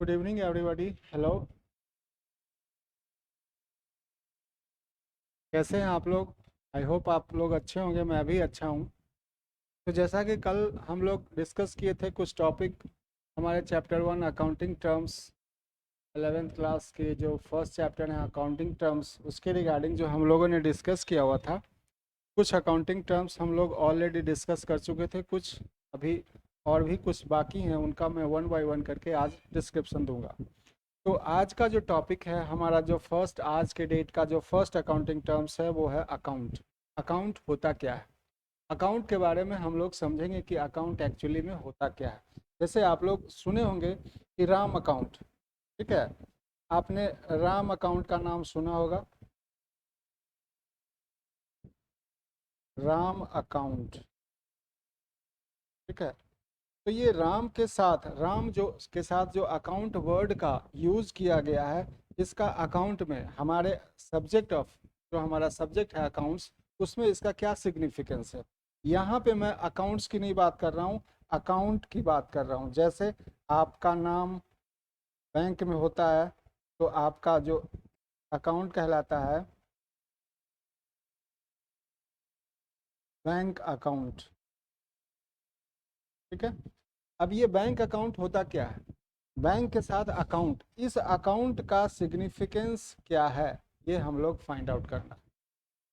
Good evening everybody. Hello, कैसे हैं आप लोग? आई होप आप लोग अच्छे होंगे, मैं भी अच्छा हूँ। तो जैसा कि कल हम लोग डिस्कस किए थे कुछ टॉपिक, हमारे chapter 1 accounting terms, 11th class के जो फर्स्ट चैप्टर है अकाउंटिंग टर्म्स, उसके रिगार्डिंग जो हम लोगों ने डिस्कस किया हुआ था। कुछ अकाउंटिंग टर्म्स हम लोग ऑलरेडी डिस्कस कर चुके थे, कुछ अभी और भी कुछ बाकी हैं, उनका मैं वन बाय वन करके आज डिस्क्रिप्शन दूंगा। तो आज का जो टॉपिक है हमारा, जो फर्स्ट आज के डेट का जो फर्स्ट अकाउंटिंग टर्म्स है वो है अकाउंट। अकाउंट होता क्या है? अकाउंट के बारे में हम लोग समझेंगे कि अकाउंट एक्चुअली में होता क्या है। जैसे आप लोग सुने होंगे कि राम अकाउंट, ठीक है? आपने राम अकाउंट का नाम सुना होगा, राम अकाउंट, ठीक है? तो ये राम के साथ, राम जो के साथ जो अकाउंट वर्ड का यूज़ किया गया है, इसका अकाउंट में हमारे सब्जेक्ट ऑफ, जो हमारा सब्जेक्ट है अकाउंट्स, उसमें इसका क्या सिग्निफिकेंस है। यहाँ पे मैं अकाउंट्स की नहीं बात कर रहा हूँ, अकाउंट की बात कर रहा हूँ। जैसे आपका नाम बैंक में होता है, तो आपका जो अकाउंट कहलाता है बैंक अकाउंट, ठीक है? अब ये बैंक अकाउंट होता क्या है, बैंक के साथ अकाउंट, इस अकाउंट का सिग्निफिकेंस क्या है, ये हम लोग फाइंड आउट करना।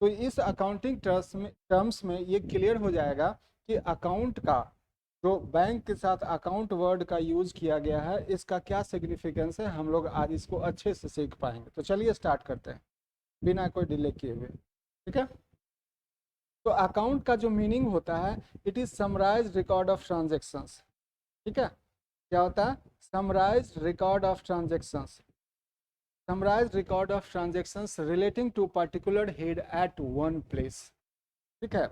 तो इस अकाउंटिंग टर्म्स में ये क्लियर हो जाएगा कि अकाउंट का जो बैंक के साथ अकाउंट वर्ड का यूज किया गया है, इसका क्या सिग्निफिकेंस है, हम लोग आज इसको अच्छे से सीख पाएंगे। तो चलिए स्टार्ट करते हैं बिना कोई डिले किए हुए, ठीक है? तो अकाउंट का जो मीनिंग होता है, it is summarise record of transactions, ठीक है? क्या होता है? Summarise record of transactions, summarise record of transactions relating to particular head at one place, ठीक है?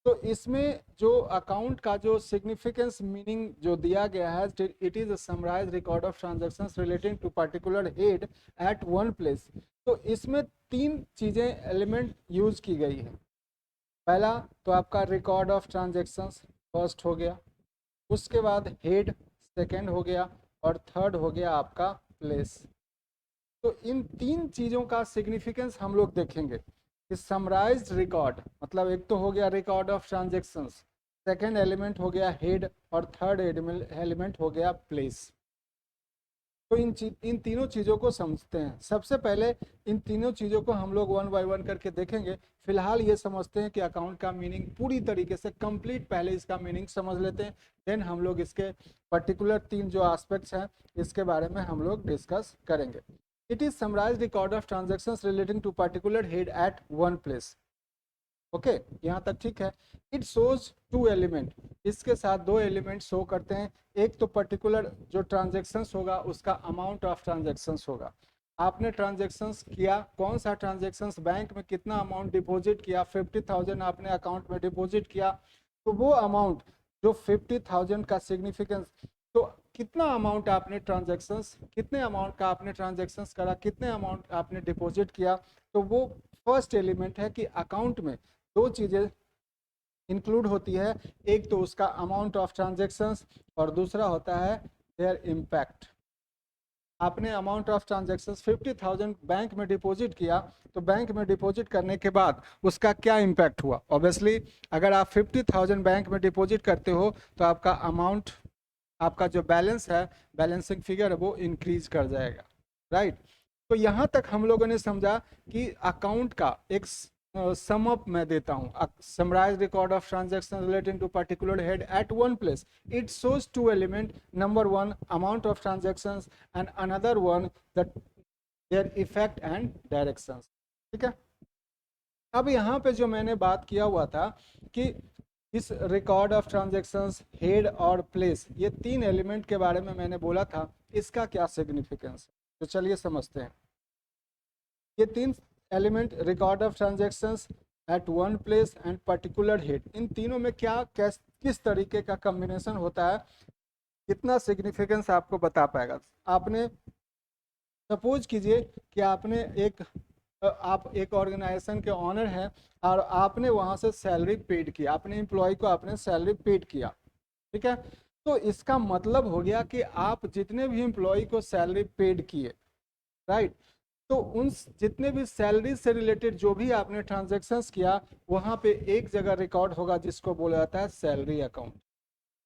तो इसमें जो अकाउंट का जो सिग्निफिकेंस मीनिंग जो दिया गया है, it is a summarise record of transactions relating to particular head at one place. तो इसमें तीन चीज़ें एलिमेंट यूज की गई है। पहला तो आपका रिकॉर्ड ऑफ ट्रांजेक्शंस, फर्स्ट हो गया। उसके बाद हेड, सेकंड हो गया। और थर्ड हो गया आपका प्लेस। तो इन तीन चीज़ों का सिग्निफिकेंस हम लोग देखेंगे कि समराइज्ड रिकॉर्ड मतलब एक तो हो गया record of transactions, second element हो गया हेड, और थर्ड एलिमेंट हो गया प्लेस। तो इन तीनों चीज़ों को समझते हैं। सबसे पहले इन तीनों चीज़ों को हम लोग वन बाय वन करके देखेंगे। फिलहाल ये समझते हैं कि अकाउंट का मीनिंग पूरी तरीके से कंप्लीट, पहले इसका मीनिंग समझ लेते हैं, देन हम लोग इसके पर्टिकुलर तीन जो एस्पेक्ट्स हैं इसके बारे में हम लोग डिस्कस करेंगे। It is summarise record of transactions relating to particular head at one place. Okay, यहाँ तक ठीक है। इट शोज टू एलिमेंट, इसके साथ दो एलिमेंट शो करते हैं। एक तो पर्टिकुलर जो ट्रांजेक्शन्स होगा उसका अमाउंट ऑफ ट्रांजेक्शन्स होगा। आपने ट्रांजेक्शन्स किया, कौन सा ट्रांजेक्शन्स, बैंक में कितना अमाउंट डिपॉजिट किया, 50,000 आपने अकाउंट में डिपॉजिट किया, तो वो अमाउंट जो 50,000 का सिग्निफिकेंस, तो कितना अमाउंट आपने ट्रांजेक्शन्स, कितने अमाउंट का आपने ट्रांजेक्शन्स करा, कितने अमाउंट आपने डिपॉजिट किया, तो वो फर्स्ट एलिमेंट है कि अकाउंट में दो चीज़ें इंक्लूड होती है। एक तो उसका अमाउंट ऑफ ट्रांजेक्शंस, और दूसरा होता है देयर इम्पैक्ट। आपने अमाउंट ऑफ ट्रांजेक्शंस 50,000 बैंक में डिपॉजिट किया, तो बैंक में डिपॉजिट करने के बाद उसका क्या इम्पैक्ट हुआ। ऑब्वियसली अगर आप 50,000 बैंक में डिपॉजिट करते हो तो आपका अमाउंट, आपका जो बैलेंस है, बैलेंसिंग फिगर है, वो इंक्रीज कर जाएगा, राइट? तो यहाँ तक हम लोगों ने समझा कि अकाउंट का एक सम अप मैं देता हूँ। Summarise record of transaction relating to particular head at one place, it shows two element, number one amount of transactions, and another one the their effect and directions, ठीक है? अब यहाँ पे जो मैंने बात किया हुआ था कि इस रिकॉर्ड ऑफ ट्रांजेक्शंस, हेड और प्लेस, ये तीन एलिमेंट के बारे में मैंने बोला था, इसका क्या सिग्निफिकेंस है, तो चलिए समझते हैं। ये तीन element, record of transactions at one place and particular head, इन तीनों में क्या किस तरीके का कॉम्बिनेशन होता है, कितना सिग्निफिकेंस आपको बता पाएगा। आपने सपोज कीजिए कि आपने आप एक ऑर्गेनाइजेशन के ऑनर हैं, और आपने वहाँ से सैलरी पेड किया, अपने एम्प्लॉय को आपने सैलरी पेड किया, ठीक है? तो इसका मतलब हो गया कि आप जितने भी एम्प्लॉय को सैलरी पेड किए, राइट, तो उन जितने भी सैलरी से रिलेटेड जो भी आपने ट्रांजेक्शन्स किया, वहां पे एक जगह रिकॉर्ड होगा जिसको बोला जाता है सैलरी अकाउंट।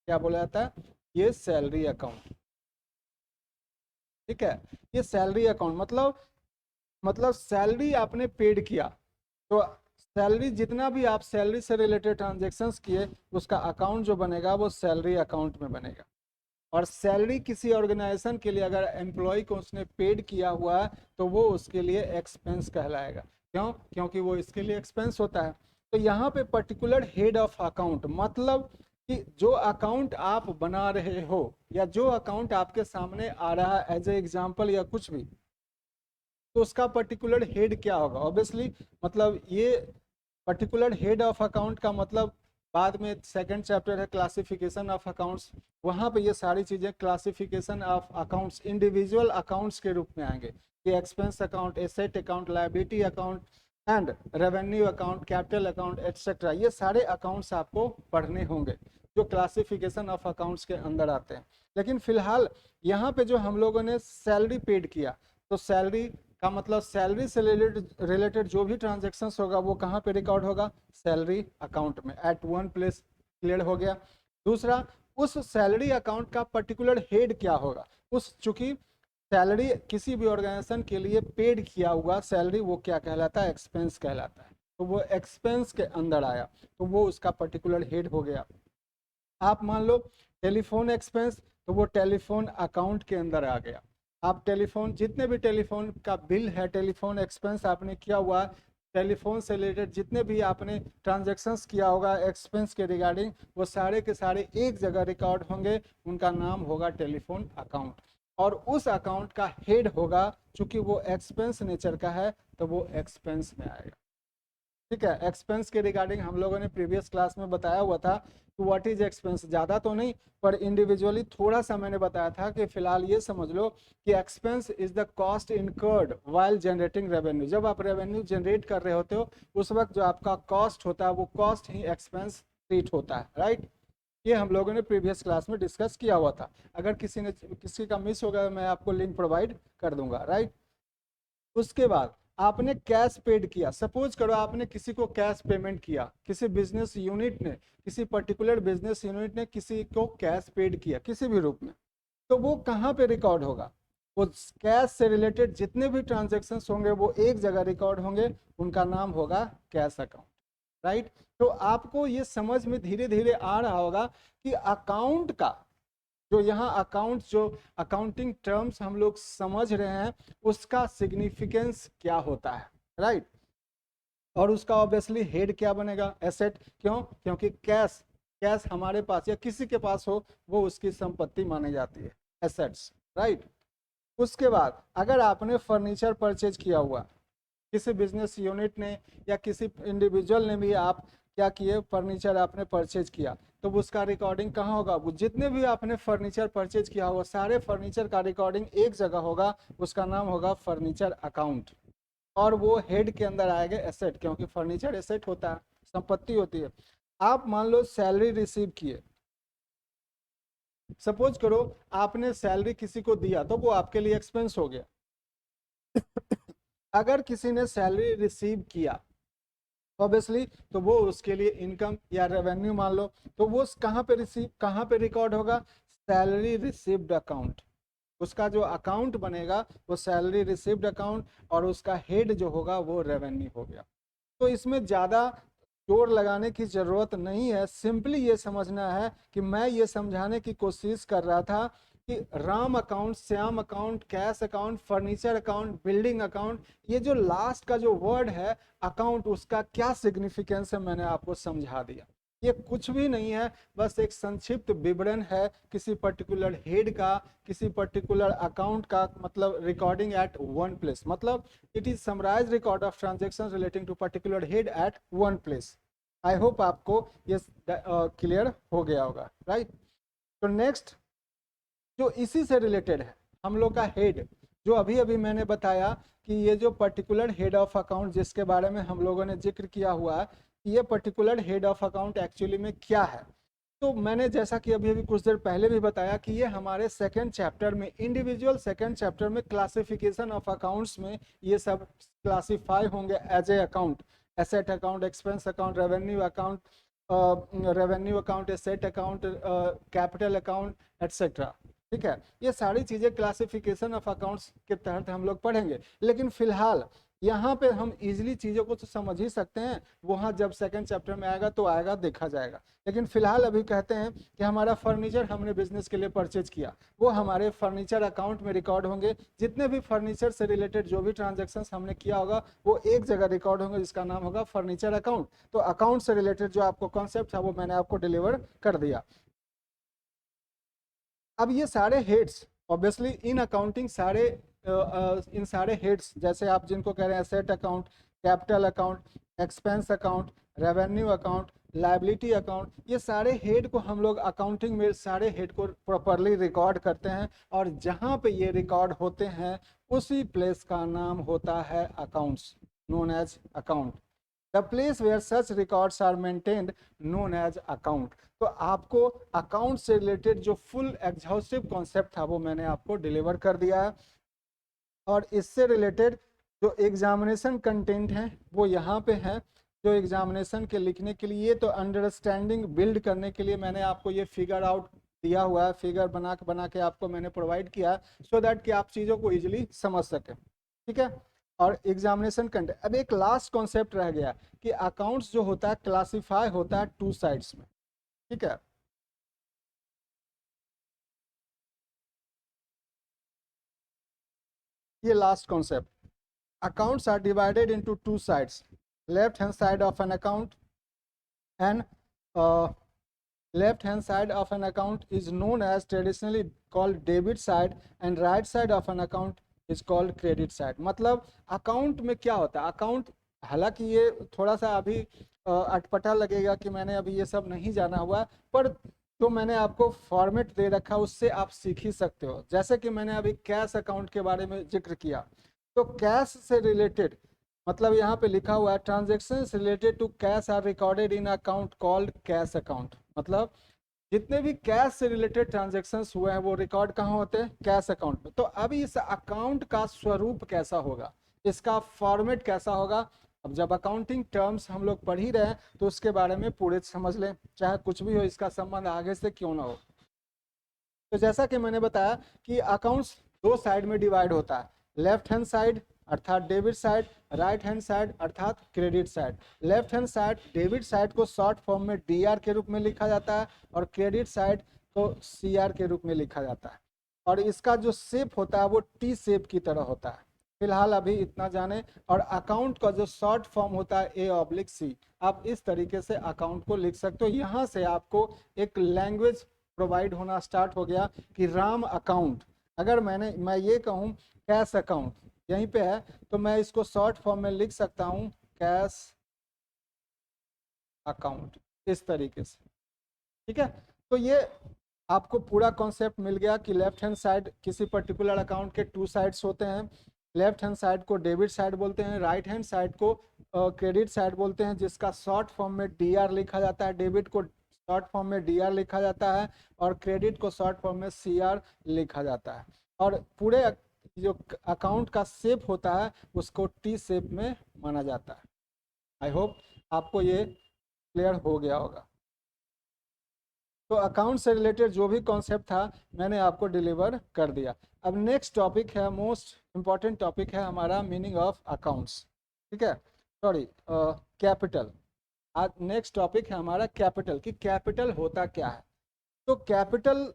क्या बोला जाता है? ये सैलरी अकाउंट। ठीक है, ये सैलरी अकाउंट मतलब सैलरी आपने पेड किया, तो सैलरी जितना भी आप सैलरी से रिलेटेड ट्रांजेक्शन्स किए, उसका अकाउंट जो बनेगा वो सैलरी अकाउंट में बनेगा। और सैलरी किसी ऑर्गेनाइजेशन के लिए अगर एम्प्लॉय को उसने पेड किया हुआ है, तो वो उसके लिए एक्सपेंस कहलाएगा। क्यों? क्योंकि वो इसके लिए एक्सपेंस होता है। तो यहाँ पे पर्टिकुलर हेड ऑफ अकाउंट मतलब कि जो अकाउंट आप बना रहे हो या जो अकाउंट आपके सामने आ रहा है एज ए एग्जाम्पल या कुछ भी, तो उसका पर्टिकुलर हेड क्या होगा? ऑब्वियसली मतलब ये पर्टिकुलर हेड ऑफ अकाउंट का मतलब बाद में सेकंड चैप्टर है क्लासिफिकेशन ऑफ अकाउंट्स, वहाँ पे ये सारी चीज़ें classification of accounts individual accounts के रूप में आएंगे कि expense account, asset account, liability account and revenue account, capital account etcetera. ये सारे अकाउंट्स आपको पढ़ने होंगे जो क्लासिफिकेशन ऑफ अकाउंट्स के अंदर आते हैं। लेकिन फिलहाल यहाँ पे जो हम लोगों ने सैलरी पेड किया, तो सैलरी का मतलब सैलरी से रिलेटेड जो भी ट्रांजेक्शन्स होगा वो कहाँ पे रिकॉर्ड होगा? सैलरी अकाउंट में, एट वन प्लेस। क्लियर हो गया? दूसरा, उस सैलरी अकाउंट का पर्टिकुलर हेड क्या होगा? उस चूंकि सैलरी किसी भी ऑर्गेनाइजेशन के लिए पेड किया हुआ सैलरी वो क्या कहलाता है? एक्सपेंस कहलाता है। तो वो एक्सपेंस के अंदर आया, तो वो उसका पर्टिकुलर हेड हो गया। आप मान लो टेलीफोन एक्सपेंस, तो वो टेलीफोन अकाउंट के अंदर आ गया। आप टेलीफोन जितने भी टेलीफोन का बिल है, टेलीफोन एक्सपेंस आपने किया हुआ, टेलीफोन से रिलेटेड जितने भी आपने ट्रांजेक्शन्स किया होगा एक्सपेंस के रिगार्डिंग, वो सारे के सारे एक जगह रिकॉर्ड होंगे, उनका नाम होगा टेलीफोन अकाउंट। और उस अकाउंट का हेड होगा, चूंकि वो एक्सपेंस नेचर का है, तो वो एक्सपेंस में आएगा। ठीक है, एक्सपेंस के रिगार्डिंग हम लोगों ने प्रीवियस क्लास में बताया हुआ था कि व्हाट इज एक्सपेंस, ज़्यादा तो नहीं पर इंडिविजुअली थोड़ा सा मैंने बताया था कि फिलहाल ये समझ लो कि expense is the cost incurred while generating revenue. जब आप रेवेन्यू जनरेट कर रहे होते हो उस वक्त जो आपका कॉस्ट होता है वो कॉस्ट ही एक्सपेंस ट्रीट होता है, राइट। ये हम लोगों ने प्रीवियस क्लास में डिस्कस किया हुआ था। अगर किसी का मिस होगा मैं आपको लिंक प्रोवाइड कर दूंगा, राइट। उसके बाद आपने कैश पेड किया, सपोज करो आपने किसी को कैश पेमेंट किया, किसी बिजनेस यूनिट ने, किसी पर्टिकुलर बिजनेस यूनिट ने किसी को कैश पेड किया किसी भी रूप में, तो वो कहाँ पे रिकॉर्ड होगा? वो कैश से रिलेटेड जितने भी ट्रांजेक्शन्स होंगे वो एक जगह रिकॉर्ड होंगे, उनका नाम होगा कैश अकाउंट, राइट। तो आपको ये समझ में धीरे धीरे आ रहा होगा कि अकाउंट का जो यहाँ अकाउंट जो अकाउंटिंग टर्म्स हम लोग समझ रहे हैं उसका सिग्निफिकेंस क्या होता है, राइट। और उसका ऑब्वियसली हेड क्या बनेगा? एसेट। क्यों? क्योंकि कैश कैश हमारे पास या किसी के पास हो वो उसकी संपत्ति मानी जाती है, एसेट्स, राइट। उसके बाद अगर आपने फर्नीचर परचेज किया हुआ, किसी बिजनेस यूनिट ने या किसी इंडिविजुअल ने भी आप क्या किए, फर्नीचर आपने परचेज किया, तो उसका रिकॉर्डिंग कहाँ होगा? वो जितने भी आपने फर्नीचर परचेज किया होगा सारे फर्नीचर का रिकॉर्डिंग एक जगह होगा, उसका नाम होगा फर्नीचर अकाउंट। और वो हेड के अंदर आएगा एसेट, क्योंकि फर्नीचर एसेट होता है, संपत्ति होती है। आप मान लो सैलरी रिसीव किए, सपोज करो आपने सैलरी किसी को दिया तो वो आपके लिए एक्सपेंस हो गया। अगर किसी ने सैलरी रिसीव किया ऑब्वियसली तो वो उसके लिए इनकम या रेवेन्यू मान लो, तो वो कहाँ पे रिकॉर्ड होगा? Salary received account. उसका जो अकाउंट बनेगा वो सैलरी रिसीव्ड अकाउंट, और उसका हेड जो होगा वो रेवेन्यू हो गया। तो इसमें ज़्यादा जोर लगाने की ज़रूरत नहीं है, सिंपली ये समझना है कि मैं ये समझाने की कोशिश कर रहा था कि Ram account, Shyam account, cash account, furniture account, building account, ये जो लास्ट का जो वर्ड है अकाउंट, उसका क्या सिग्निफिकेंस है मैंने आपको समझा दिया। ये कुछ भी नहीं है, बस एक संक्षिप्त विवरण है किसी पर्टिकुलर हेड का, किसी पर्टिकुलर अकाउंट का, मतलब रिकॉर्डिंग एट वन प्लेस, मतलब it is summarise record of transaction relating to particular head at one place. I hope आपको ये क्लियर हो गया होगा, राइट। तो नेक्स्ट जो इसी से रिलेटेड है हम लोग का हेड, जो अभी अभी मैंने बताया कि ये जो पर्टिकुलर हेड ऑफ अकाउंट जिसके बारे में हम लोगों ने जिक्र किया हुआ है, ये particular head of account actually में क्या है। तो मैंने जैसा कि अभी अभी कुछ देर पहले भी बताया कि ये हमारे सेकंड चैप्टर में, इंडिविजुअल सेकंड चैप्टर में क्लासिफिकेशन ऑफ अकाउंट्स में ये सब क्लासिफाई होंगे as a account, asset account, expense account, revenue account, revenue account, asset account, capital account, etcetera. ठीक है, ये सारी चीज़ें क्लासिफिकेशन ऑफ अकाउंट्स के तहत हम लोग पढ़ेंगे। लेकिन फिलहाल यहाँ पे हम इजीली चीज़ों को तो समझ ही सकते हैं, वहाँ जब सेकंड चैप्टर में आएगा तो आएगा, देखा जाएगा। लेकिन फिलहाल अभी कहते हैं कि हमारा फर्नीचर हमने बिजनेस के लिए परचेज किया, वो हमारे फर्नीचर अकाउंट में रिकॉर्ड होंगे। जितने भी फर्नीचर से रिलेटेड जो भी ट्रांजेक्शन्स हमने किया होगा वो एक जगह रिकॉर्ड होंगे, जिसका नाम होगा फर्नीचर अकाउंट। तो अकाउंट से रिलेटेड जो आपको कॉन्सेप्ट था वो मैंने आपको डिलीवर कर दिया। अब ये सारे हेड्स ऑब्वियसली इन अकाउंटिंग सारे इन सारे हेड्स, जैसे आप जिनको कह रहे हैं asset account, capital account, expense account, revenue account, liability account, ये सारे हेड को हम लोग अकाउंटिंग में सारे हेड को प्रॉपरली रिकॉर्ड करते हैं, और जहाँ पे ये रिकॉर्ड होते हैं उसी प्लेस का नाम होता है accounts, known as account. The place where such records are maintained known as account. तो आपको अकाउंट से रिलेटेड जो फुल एग्जॉस्टिव कॉन्सेप्ट था वो मैंने आपको डिलीवर कर दिया है, और इससे रिलेटेड जो एग्जामिनेशन कंटेंट हैं वो यहाँ पे हैं, जो एग्जामिनेशन के लिखने के लिए, तो अंडरस्टैंडिंग बिल्ड करने के लिए मैंने आपको ये फिगर आउट दिया हुआ है, फिगर बना के आपको मैंने प्रोवाइड किया, सो दैट कि आप चीज़ों को इजीली समझ सकें। ठीक है, और एग्जामिनेशन कंटेंट। अब एक लास्ट कॉन्सेप्ट रह गया कि अकाउंट्स जो होता है क्लासीफाई होता है टू साइड्स में। ठीक है, ये last concept, accounts are divided into two sides, left hand side of an account and uh, left hand side of an account is known as traditionally called debit side and right side of an account is called credit side। मतलब account में क्या होता है, account, हालांकि ये थोड़ा सा अभी अटपटा लगेगा कि मैंने अभी ये सब नहीं जाना हुआ, पर जो मैंने आपको फॉर्मेट दे रखा उससे आप सीख ही सकते हो। जैसे कि मैंने अभी कैश अकाउंट के बारे में जिक्र किया, तो कैश से रिलेटेड मतलब यहाँ पे लिखा हुआ है transaction related to cash are recorded in account called cash account. मतलब जितने भी कैश से रिलेटेड ट्रांजेक्शन्स हुए हैं वो रिकॉर्ड कहाँ होते हैं, कैश अकाउंट में। तो अभी इस अकाउंट का स्वरूप कैसा होगा, इसका फॉर्मेट कैसा होगा, अब जब अकाउंटिंग टर्म्स हम लोग पढ़ ही रहे हैं तो उसके बारे में पूरे समझ लें, चाहे कुछ भी हो, इसका संबंध आगे से क्यों ना हो। तो जैसा कि मैंने बताया कि अकाउंट्स दो साइड में डिवाइड होता है, लेफ्ट हैंड साइड अर्थात debit side, right hand side अर्थात credit side. Left hand side debit side को शॉर्ट फॉर्म में डीआर के रूप में लिखा जाता है और क्रेडिट साइड को सीआर के रूप में लिखा जाता है, और इसका जो शेप होता है वो टी शेप की तरह होता है। फिलहाल अभी इतना जाने, और अकाउंट का जो शॉर्ट फॉर्म होता है A/C, आप इस तरीके से अकाउंट को लिख सकते हो। यहाँ से आपको एक लैंग्वेज प्रोवाइड होना स्टार्ट हो गया कि राम अकाउंट, अगर मैं ये कहूँ कैश अकाउंट यहीं पे है, तो मैं इसको शॉर्ट फॉर्म में लिख सकता हूँ कैश अकाउंट, इस तरीके से। ठीक है, तो ये आपको पूरा कॉन्सेप्ट मिल गया कि लेफ्ट हैंड साइड किसी पर्टिकुलर अकाउंट के टू साइड्स होते हैं। लेफ्ट हैंड साइड को डेबिट साइड बोलते हैं, राइट हैंड साइड को क्रेडिट साइड बोलते हैं, जिसका शॉर्ट फॉर्म में डीआर लिखा जाता है। डेबिट को शॉर्ट फॉर्म में डीआर लिखा जाता है और क्रेडिट को शॉर्ट फॉर्म में सीआर लिखा जाता है। और पूरे जो अकाउंट का शेप होता है उसको टी शेप में माना जाता है। आई होप आपको ये क्लियर हो गया होगा। तो अकाउंट से रिलेटेड जो भी कॉन्सेप्ट था मैंने आपको डिलीवर कर दिया। अब नेक्स्ट टॉपिक है, मोस्ट इम्पॉर्टेंट टॉपिक है हमारा, मीनिंग ऑफ अकाउंट्स। ठीक है, सॉरी, कैपिटल। आज नेक्स्ट टॉपिक है हमारा कैपिटल, कि कैपिटल होता क्या है। तो कैपिटल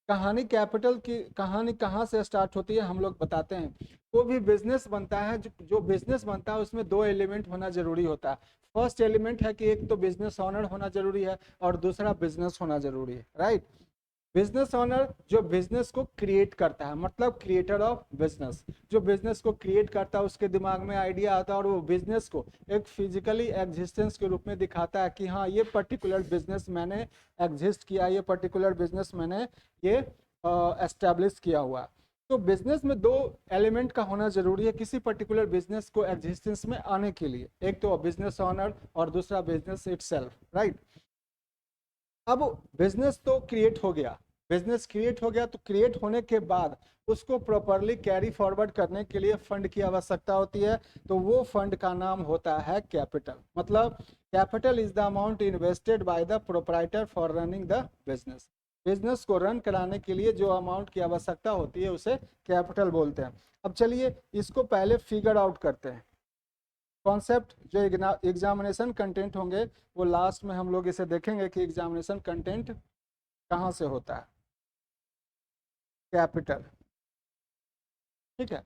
कैपिटल की कहानी कहाँ से स्टार्ट होती है हम लोग बताते हैं। कोई भी बिजनेस बनता है, जो बिजनेस बनता है उसमें दो एलिमेंट होना जरूरी होता है। फर्स्ट एलिमेंट है कि एक तो बिजनेस ऑनर होना जरूरी है और दूसरा बिजनेस होना जरूरी है, राइट। बिजनेस ऑनर जो बिजनेस को क्रिएट करता है, मतलब क्रिएटर ऑफ बिजनेस, जो बिजनेस को क्रिएट करता है उसके दिमाग में आइडिया आता है और वो बिजनेस को एक फिजिकली एग्जिस्टेंस के रूप में दिखाता है कि हाँ ये पर्टिकुलर बिजनेस मैंने एग्जिस्ट किया, ये पर्टिकुलर बिजनेस मैंने ये एस्टेब्लिश किया हुआ। तो बिजनेस में दो एलिमेंट का होना जरूरी है किसी पर्टिकुलर बिजनेस को एग्जिस्टेंस में आने के लिए, एक तो बिजनेस ऑनर और दूसरा बिजनेस इटसेल्फ, राइट। अब बिजनेस तो क्रिएट हो गया, बिजनेस क्रिएट हो गया, तो क्रिएट होने के बाद उसको प्रॉपरली कैरी फॉरवर्ड करने के लिए फंड की आवश्यकता होती है, तो वो फंड का नाम होता है कैपिटल। मतलब capital is the amount invested by the proprietor for running the business. Business को रन कराने के लिए जो अमाउंट की आवश्यकता होती है उसे कैपिटल बोलते हैं। अब चलिए इसको पहले फिगर आउट करते हैं। कॉन्सेप्ट जो एग्जामिनेशन कंटेंट होंगे वो लास्ट में हम लोग इसे देखेंगे कि एग्जामिनेशन कंटेंट कहाँ से होता है। कैपिटल, ठीक है।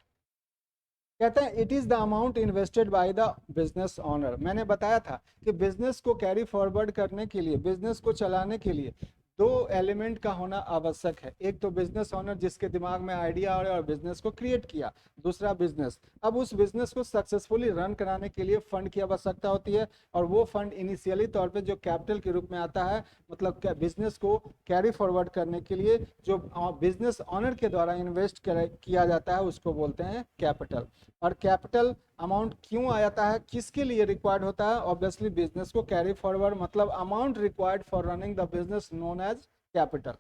कहते हैं it is the amount invested bye the business owner. मैंने बताया था कि बिजनेस को कैरी फॉरवर्ड करने के लिए, बिजनेस को चलाने के लिए दो एलिमेंट का होना आवश्यक है। एक तो बिजनेस ओनर जिसके दिमाग में आइडिया और बिजनेस को क्रिएट किया, दूसरा बिजनेस। अब उस बिजनेस को सक्सेसफुली रन कराने के लिए फंड की आवश्यकता होती है, और वो फंड इनिशियली तौर पे जो कैपिटल के रूप में आता है, मतलब बिजनेस को कैरी फॉरवर्ड करने के लिए जो बिजनेस ओनर के द्वारा इन्वेस्ट किया जाता है उसको बोलते हैं कैपिटल। और कैपिटल अमाउंट क्यों आ जाता है, किसके लिए रिक्वायर्ड होता है? ऑब्वियसली बिजनेस को कैरी फॉरवर्ड, मतलब amount required for running the business known as capital.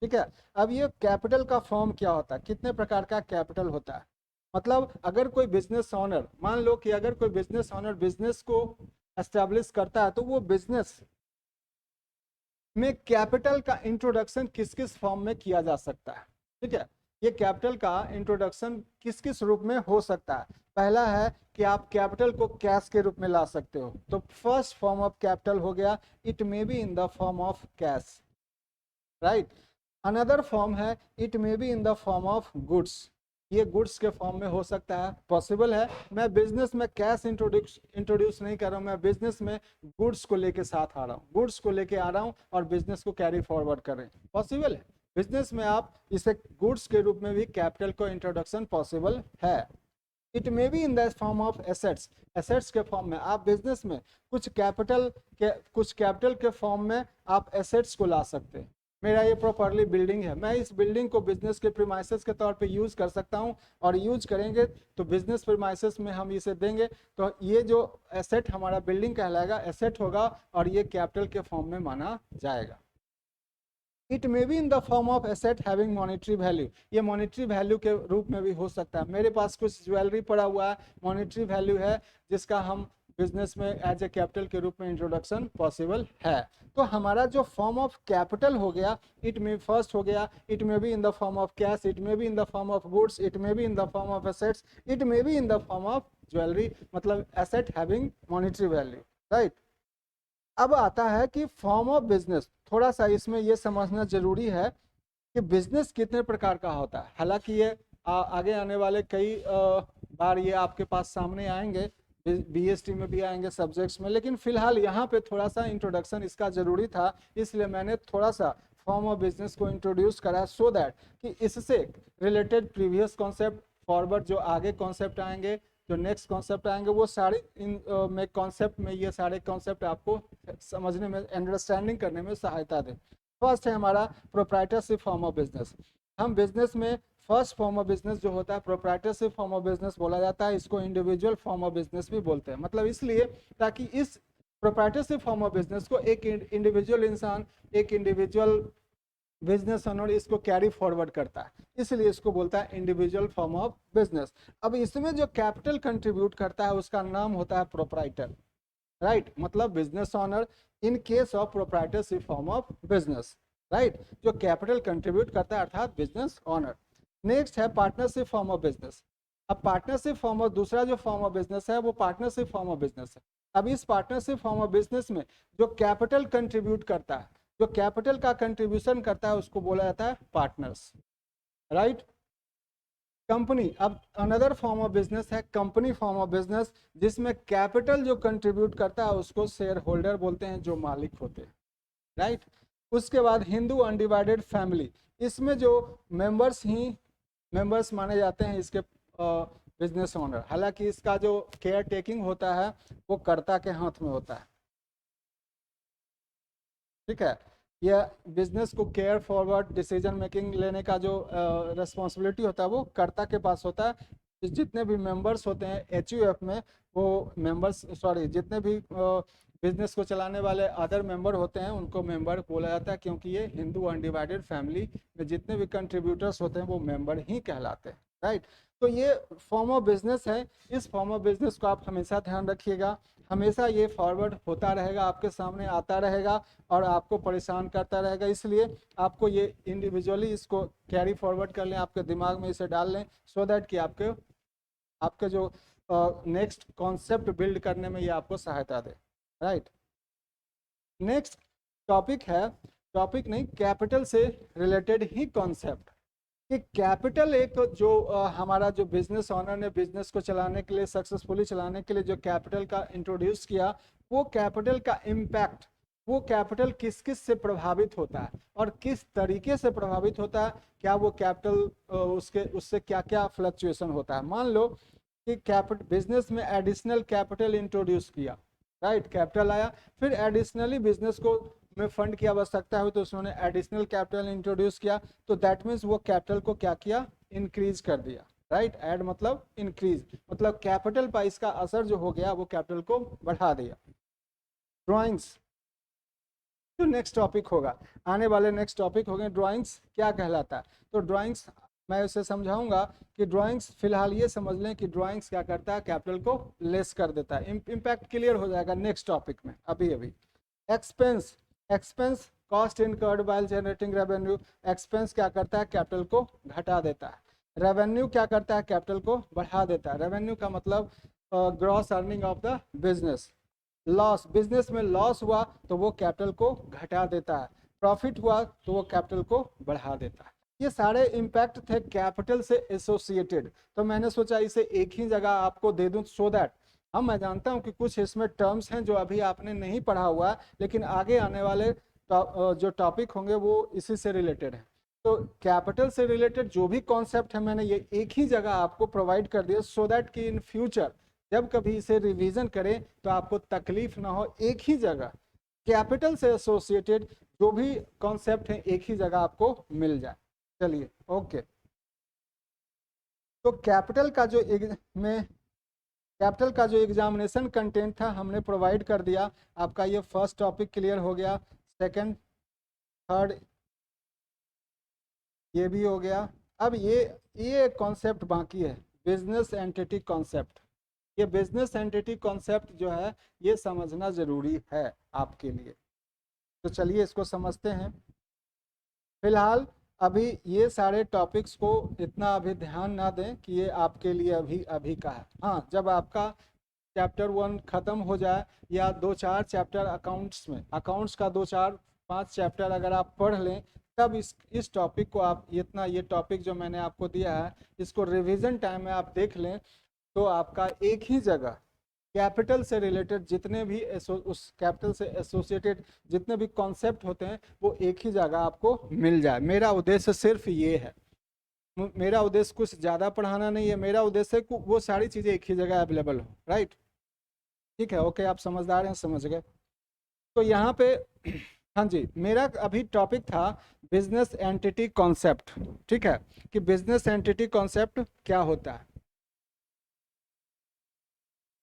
ठीक है। अब ये कैपिटल का फॉर्म क्या होता है, कितने प्रकार का कैपिटल होता है? मतलब अगर कोई बिजनेस ओनर, मान लो कि अगर कोई बिजनेस ओनर बिजनेस को एस्टेब्लिश करता है, तो वो बिजनेस में कैपिटल का इंट्रोडक्शन किस किस फॉर्म में किया जा सकता है? ठीक है, ये कैपिटल का इंट्रोडक्शन किस किस रूप में हो सकता है? पहला है कि आप कैपिटल को कैश के रूप में ला सकते हो, तो फर्स्ट फॉर्म ऑफ कैपिटल हो गया it may be in the form of cash, right. Another form है it may be in the form of goods, ये गुड्स के फॉर्म में हो सकता है, पॉसिबल है। मैं बिजनेस में कैश इंट्रोड्यूस नहीं कर रहा हूँ, मैं बिजनेस में गुड्स को लेके साथ आ रहा हूँ, गुड्स को लेके आ रहा हूँ और बिजनेस को कैरी फॉरवर्ड कर रहे हैं, पॉसिबल है। बिजनेस में आप इसे गुड्स के रूप में भी कैपिटल को इंट्रोडक्शन पॉसिबल है। It may be in the form of assets, assets के फॉर्म में आप बिजनेस में कुछ कैपिटल के फॉर्म में आप एसेट्स को ला सकते हैं। मेरा ये प्रॉपरली बिल्डिंग है, मैं इस बिल्डिंग को बिजनेस के प्रीमाइसेस के तौर पे यूज कर सकता हूँ, और यूज करेंगे तो बिजनेस प्रीमाइसेस में हम इसे देंगे, तो ये जो एसेट हमारा बिल्डिंग कहलाएगा, एसेट होगा, और ये कैपिटल के फॉर्म में माना जाएगा। It may be in the form of asset having monetary value, ये मॉनेटरी वैल्यू के रूप में भी हो सकता है। मेरे पास कुछ ज्वेलरी पड़ा हुआ है, मॉनेटरी वैल्यू है, जिसका हम बिजनेस में एज ए कैपिटल के रूप में इंट्रोडक्शन पॉसिबल है। तो हमारा जो फॉर्म ऑफ कैपिटल हो गया, इट मे फर्स्ट हो गया it may be in the form of cash, it may be in the form of goods, it may be in the form of assets, it may be in the form of jewellery, मतलब asset having monetary value, right. अब आता है कि form of business, थोड़ा सा इसमें यह समझना जरूरी है कि बिजनेस कितने प्रकार का होता है। हालांकि ये आगे आने वाले कई बार ये आपके पास सामने आएंगे, बीएसटी में भी आएंगे सब्जेक्ट्स में, लेकिन फिलहाल यहाँ पे थोड़ा सा इंट्रोडक्शन इसका जरूरी था, इसलिए मैंने थोड़ा सा फॉर्म ऑफ बिजनेस को इंट्रोड्यूस करा, सो दैट कि इससे रिलेटेड प्रीवियस कॉन्सेप्ट फॉरवर्ड जो आगे कॉन्सेप्ट आएंगे, जो नेक्स्ट कॉन्सेप्ट आएंगे, वो सारे इन में कॉन्सेप्ट में ये सारे कॉन्सेप्ट आपको समझने में, अंडरस्टैंडिंग करने में सहायता दें। फर्स्ट है हमारा प्रोप्राइटरशिप फॉर्म ऑफ बिजनेस। हम बिजनेस में फर्स्ट फॉर्म ऑफ बिजनेस जो होता है प्रोप्राइटरशिप फॉर्म ऑफ बिजनेस बोला जाता है, इसको इंडिविजुअल फॉर्म ऑफ बिजनेस भी बोलते हैं। मतलब इसलिए ताकि इस प्रोप्राइटरशिप फॉर्म ऑफ बिजनेस को एक इंडिविजुअल इंसान, एक इंडिविजुअल बिजनेस ओनर इसको कैरी फॉरवर्ड करता है, इसलिए इसको बोलता है इंडिविजुअल फॉर्म ऑफ बिजनेस। अब इसमें जो कैपिटल कंट्रीब्यूट करता है उसका नाम होता है प्रोप्राइटर, राइट, मतलब business owner in case of proprietorship form of business, right, जो कैपिटल कंट्रीब्यूट करता है अर्थात बिजनेस ओनर। नेक्स्ट है पार्टनरशिप फॉर्म ऑफ बिजनेस। अब पार्टनरशिप फॉर्म ऑफ, दूसरा जो फॉर्म ऑफ बिजनेस है वो पार्टनरशिप फॉर्म ऑफ बिजनेस है। अब इस पार्टनरशिप फॉर्म ऑफ बिजनेस में जो कैपिटल कंट्रीब्यूट करता है, जो कैपिटल का कंट्रीब्यूशन करता है उसको बोला जाता है पार्टनर्स, राइट। कंपनी, अब अनदर फॉर्म ऑफ बिजनेस है कंपनी फॉर्म ऑफ बिजनेस, जिसमें कैपिटल जो कंट्रीब्यूट करता है उसको शेयर होल्डर बोलते हैं, जो मालिक होते हैं, राइट। उसके बाद हिंदू अनडिवाइडेड फैमिली, इसमें जो मेंबर्स ही मेंबर्स माने जाते हैं इसके बिजनेस ओनर, हालांकि इसका जो केयर टेकिंग होता है वो कर्ता के हाथ में होता है, ठीक है। यह बिजनेस को केयर फॉरवर्ड डिसीजन मेकिंग लेने का जो रिस्पॉन्सिबिलिटी होता है वो कर्ता के पास होता है। जितने भी मेंबर्स होते हैं एचयूएफ में, वो मेंबर्स, सॉरी, जितने भी बिजनेस को चलाने वाले अदर मेंबर होते हैं उनको मेंबर बोला जाता है, क्योंकि ये हिंदू अनडिवाइडेड फैमिली में जितने भी कंट्रीब्यूटर्स होते हैं वो मेंबर ही कहलाते हैं, राइट। तो ये फॉर्म ऑफ बिजनेस है। इस फॉर्म ऑफ बिजनेस को आप हमेशा ध्यान रखिएगा, हमेशा ये फॉरवर्ड होता रहेगा, आपके सामने आता रहेगा और आपको परेशान करता रहेगा। इसलिए आपको ये इंडिविजुअली इसको कैरी फॉरवर्ड कर लें, आपके दिमाग में इसे डाल लें, सो दैट कि आपके आपके जो नेक्स्ट कॉन्सेप्ट बिल्ड करने में ये आपको सहायता दे, राइट। नेक्स्ट टॉपिक है, टॉपिक नहीं, कैपिटल से रिलेटेड ही कॉन्सेप्ट। कि कैपिटल एक जो हमारा जो बिजनेस ऑनर ने बिजनेस को चलाने के लिए, सक्सेसफुली चलाने के लिए जो कैपिटल का इंट्रोड्यूस किया, वो कैपिटल का इम्पैक्ट, वो कैपिटल किस किस से प्रभावित होता है और किस तरीके से प्रभावित होता है, क्या वो कैपिटल उसके उससे क्या क्या फ्लक्चुएशन होता है। मान लो कि कैपिटल बिजनेस में एडिशनल कैपिटल इंट्रोड्यूस किया, राइट, कैपिटल आया, फिर एडिशनली बिजनेस को में फंड की आवश्यकता हुई तो उन्होंने एडिशनल कैपिटल इंट्रोड्यूस किया, तो दैट मीन्स वो कैपिटल को क्या किया, इंक्रीज कर दिया, राइट। ऐड मतलब इंक्रीज, मतलब कैपिटल पर इसका असर जो हो गया वो कैपिटल को बढ़ा दिया। ड्राइंग्स जो नेक्स्ट टॉपिक होगा, आने वाले नेक्स्ट टॉपिक हो गए ड्राइंग्स क्या कहलाता है। तो ड्राइंग्स मैं उसे समझाऊंगा कि ड्राइंग्स, फिलहाल ये समझ लें कि ड्राइंग्स क्या करता है, कैपिटल को लेस कर देता है। इम्पैक्ट क्लियर हो जाएगा नेक्स्ट टॉपिक में। अभी expense, expense cost incurred while generating revenue, expense क्या करता है, कैपिटल को घटा देता है। रेवेन्यू क्या करता है, कैपिटल को बढ़ा देता है। रेवेन्यू का मतलब gross earning of the business. Loss, business में लॉस हुआ तो वो कैपिटल को घटा देता है, प्रॉफिट हुआ तो वो कैपिटल को बढ़ा देता है। ये सारे इम्पैक्ट थे कैपिटल से एसोसिएटेड, तो मैंने सोचा इसे एक ही जगह आपको दे दूं, सो दैट हम, मैं जानता हूं कि कुछ इसमें टर्म्स हैं जो अभी आपने नहीं पढ़ा हुआ है, लेकिन आगे आने वाले जो टॉपिक होंगे वो इसी से रिलेटेड है। तो कैपिटल से रिलेटेड जो भी कॉन्सेप्ट है मैंने ये एक ही जगह आपको प्रोवाइड कर दिया, सो दैट कि इन फ्यूचर जब कभी इसे रिवीजन करें तो आपको तकलीफ ना हो, एक ही जगह कैपिटल से एसोसिएटेड जो भी कॉन्सेप्ट है एक ही जगह आपको मिल जाए। चलिए ओके, तो कैपिटल का जो में कैपिटल का जो एग्जामिनेशन कंटेंट था हमने प्रोवाइड कर दिया। आपका ये फर्स्ट टॉपिक क्लियर हो गया, सेकंड, थर्ड ये भी हो गया। अब ये कॉन्सेप्ट बाकी है, बिजनेस एंटिटी कॉन्सेप्ट। ये बिजनेस एंटिटी कॉन्सेप्ट जो है ये समझना ज़रूरी है आपके लिए, तो चलिए इसको समझते हैं। फिलहाल अभी ये सारे टॉपिक्स को इतना अभी ध्यान ना दें कि ये आपके लिए अभी अभी का है। हाँ, जब आपका चैप्टर 1 ख़त्म हो जाए या 2-4 चैप्टर अकाउंट्स में, अकाउंट्स का 2-4-5 चैप्टर अगर आप पढ़ लें, तब इस टॉपिक को आप इतना, ये टॉपिक जो मैंने आपको दिया है इसको रिवीजन टाइम में आप देख लें, तो आपका एक ही जगह कैपिटल से रिलेटेड जितने भी उस कैपिटल से एसोसिएटेड जितने भी कॉन्सेप्ट होते हैं वो एक ही जगह आपको मिल जाए। मेरा उद्देश्य सिर्फ ये है, मेरा उद्देश्य कुछ ज़्यादा पढ़ाना नहीं है, मेरा उद्देश्य है कि वो सारी चीज़ें एक ही जगह अवेलेबल हो, राइट। ठीक है, ओके, आप समझदार हैं, समझ गए। तो यहाँ पे हाँ जी, मेरा अभी टॉपिक था बिजनेस एंटिटी कॉन्सेप्ट। ठीक है, कि बिजनेस एंटिटी कॉन्सेप्ट क्या होता है।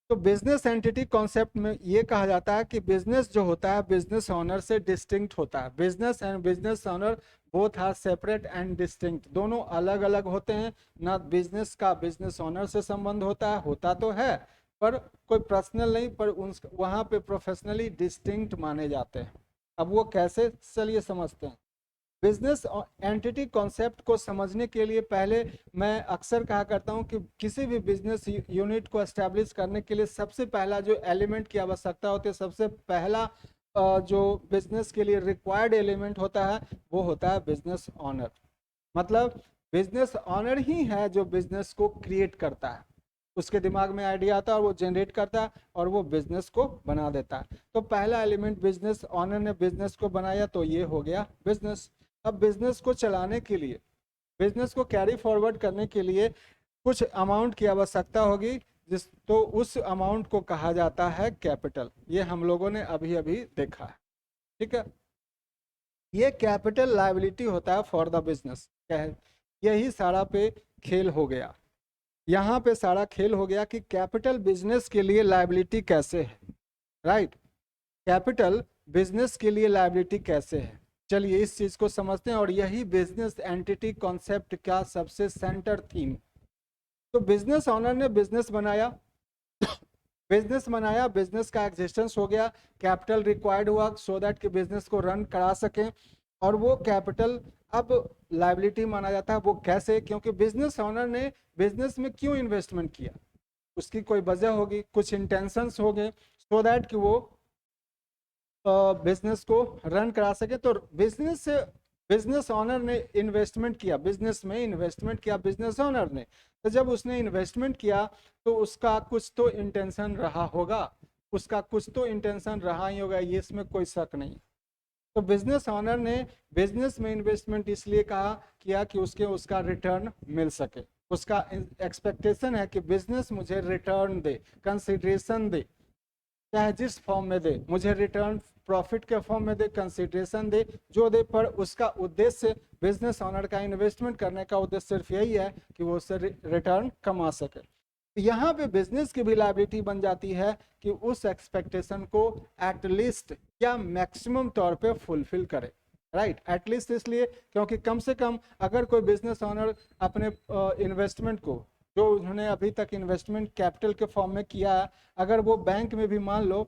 तो बिजनेस एंटिटी कॉन्सेप्ट में ये कहा जाता है कि बिजनेस जो होता है बिजनेस ऑनर से डिस्टिंक्ट होता है। Business and business owner both are separate and distinct, दोनों अलग अलग होते हैं। ना बिजनेस का बिजनेस ऑनर से संबंध होता तो है, पर कोई पर्सनल नहीं, पर वहाँ पे प्रोफेशनली डिस्टिंक्ट माने जाते हैं। अब वो कैसे, चलिए समझते हैं। बिजनेस एंटिटी कॉन्सेप्ट को समझने के लिए पहले मैं अक्सर कहा करता हूं कि किसी भी बिजनेस यूनिट को एस्टैब्लिश करने के लिए सबसे पहला जो एलिमेंट की आवश्यकता होती है, सबसे पहला जो बिजनेस के लिए रिक्वायर्ड एलिमेंट होता है वो होता है बिजनेस ऑनर। मतलब बिजनेस ऑनर ही है जो बिजनेस को क्रिएट करता है, उसके दिमाग में आइडिया आता है और वो जनरेट करता है और वो बिजनेस को बना देता है। तो पहला एलिमेंट बिजनेस ऑनर ने बिजनेस को बनाया, तो ये हो गया बिजनेस। अब बिजनेस को चलाने के लिए, बिजनेस को कैरी फॉरवर्ड करने के लिए कुछ अमाउंट की आवश्यकता होगी, तो उस अमाउंट को कहा जाता है कैपिटल। ये हम लोगों ने अभी अभी देखा है। ठीक है, ये कैपिटल लायबिलिटी होता है फॉर द बिजनेस। यही सारा पे खेल हो गया, यहाँ पे सारा खेल हो गया कि कैपिटल बिजनेस के लिए लायबिलिटी कैसे है, राइट। कैपिटल बिजनेस के लिए लायबिलिटी कैसे है, चलिए इस चीज को समझते हैं, और यही बिजनेस एंटिटी कॉन्सेप्ट का सबसे सेंटर थीम। तो बिजनेस ऑनर ने बिजनेस बनाया, बिजनेस का एग्जिस्टेंस हो गया, कैपिटल रिक्वायर्ड हुआ सो दैट कि बिजनेस को रन करा सकें, और वो कैपिटल अब लायबिलिटी माना जाता है। वो कैसे? क्योंकि बिजनेस ऑनर ने बिजनेस में क्यों इन्वेस्टमेंट किया, उसकी कोई वजह होगी, कुछ इंटेंशंस हो गए सो दैट कि वो बिजनेस को रन करा सके। तो बिजनेस ऑनर ने इन्वेस्टमेंट किया, बिजनेस में इन्वेस्टमेंट किया बिजनेस ऑनर ने। तो जब उसने इन्वेस्टमेंट किया तो उसका कुछ तो इंटेंशन रहा होगा, उसका कुछ तो इंटेंशन रहा ही होगा, ये इसमें कोई शक नहीं। तो बिजनेस ऑनर ने बिजनेस में इन्वेस्टमेंट इसलिए किया कि उसका रिटर्न मिल सके। उसका एक्सपेक्टेशन है कि बिजनेस मुझे रिटर्न दे, कंसिडरेशन दे, चाहे जिस फॉर्म में दे, मुझे रिटर्न प्रॉफिट के फॉर्म में दे, कंसिडरेशन दे, जो दे, पर उसका उद्देश्य, बिजनेस ऑनर का इन्वेस्टमेंट करने का उद्देश्य सिर्फ यही है कि वो उससे रिटर्न कमा सके। यहाँ पे बिजनेस की भी लायबिलिटी बन जाती है कि उस एक्सपेक्टेशन को एटलीस्ट या मैक्सिमम तौर पे फुलफिल करे, राइट। एटलीस्ट इसलिए क्योंकि कम से कम अगर कोई बिजनेस ऑनर अपने इन्वेस्टमेंट को, जो उन्होंने अभी तक इन्वेस्टमेंट कैपिटल के फॉर्म में किया है, अगर वो बैंक में भी मान लो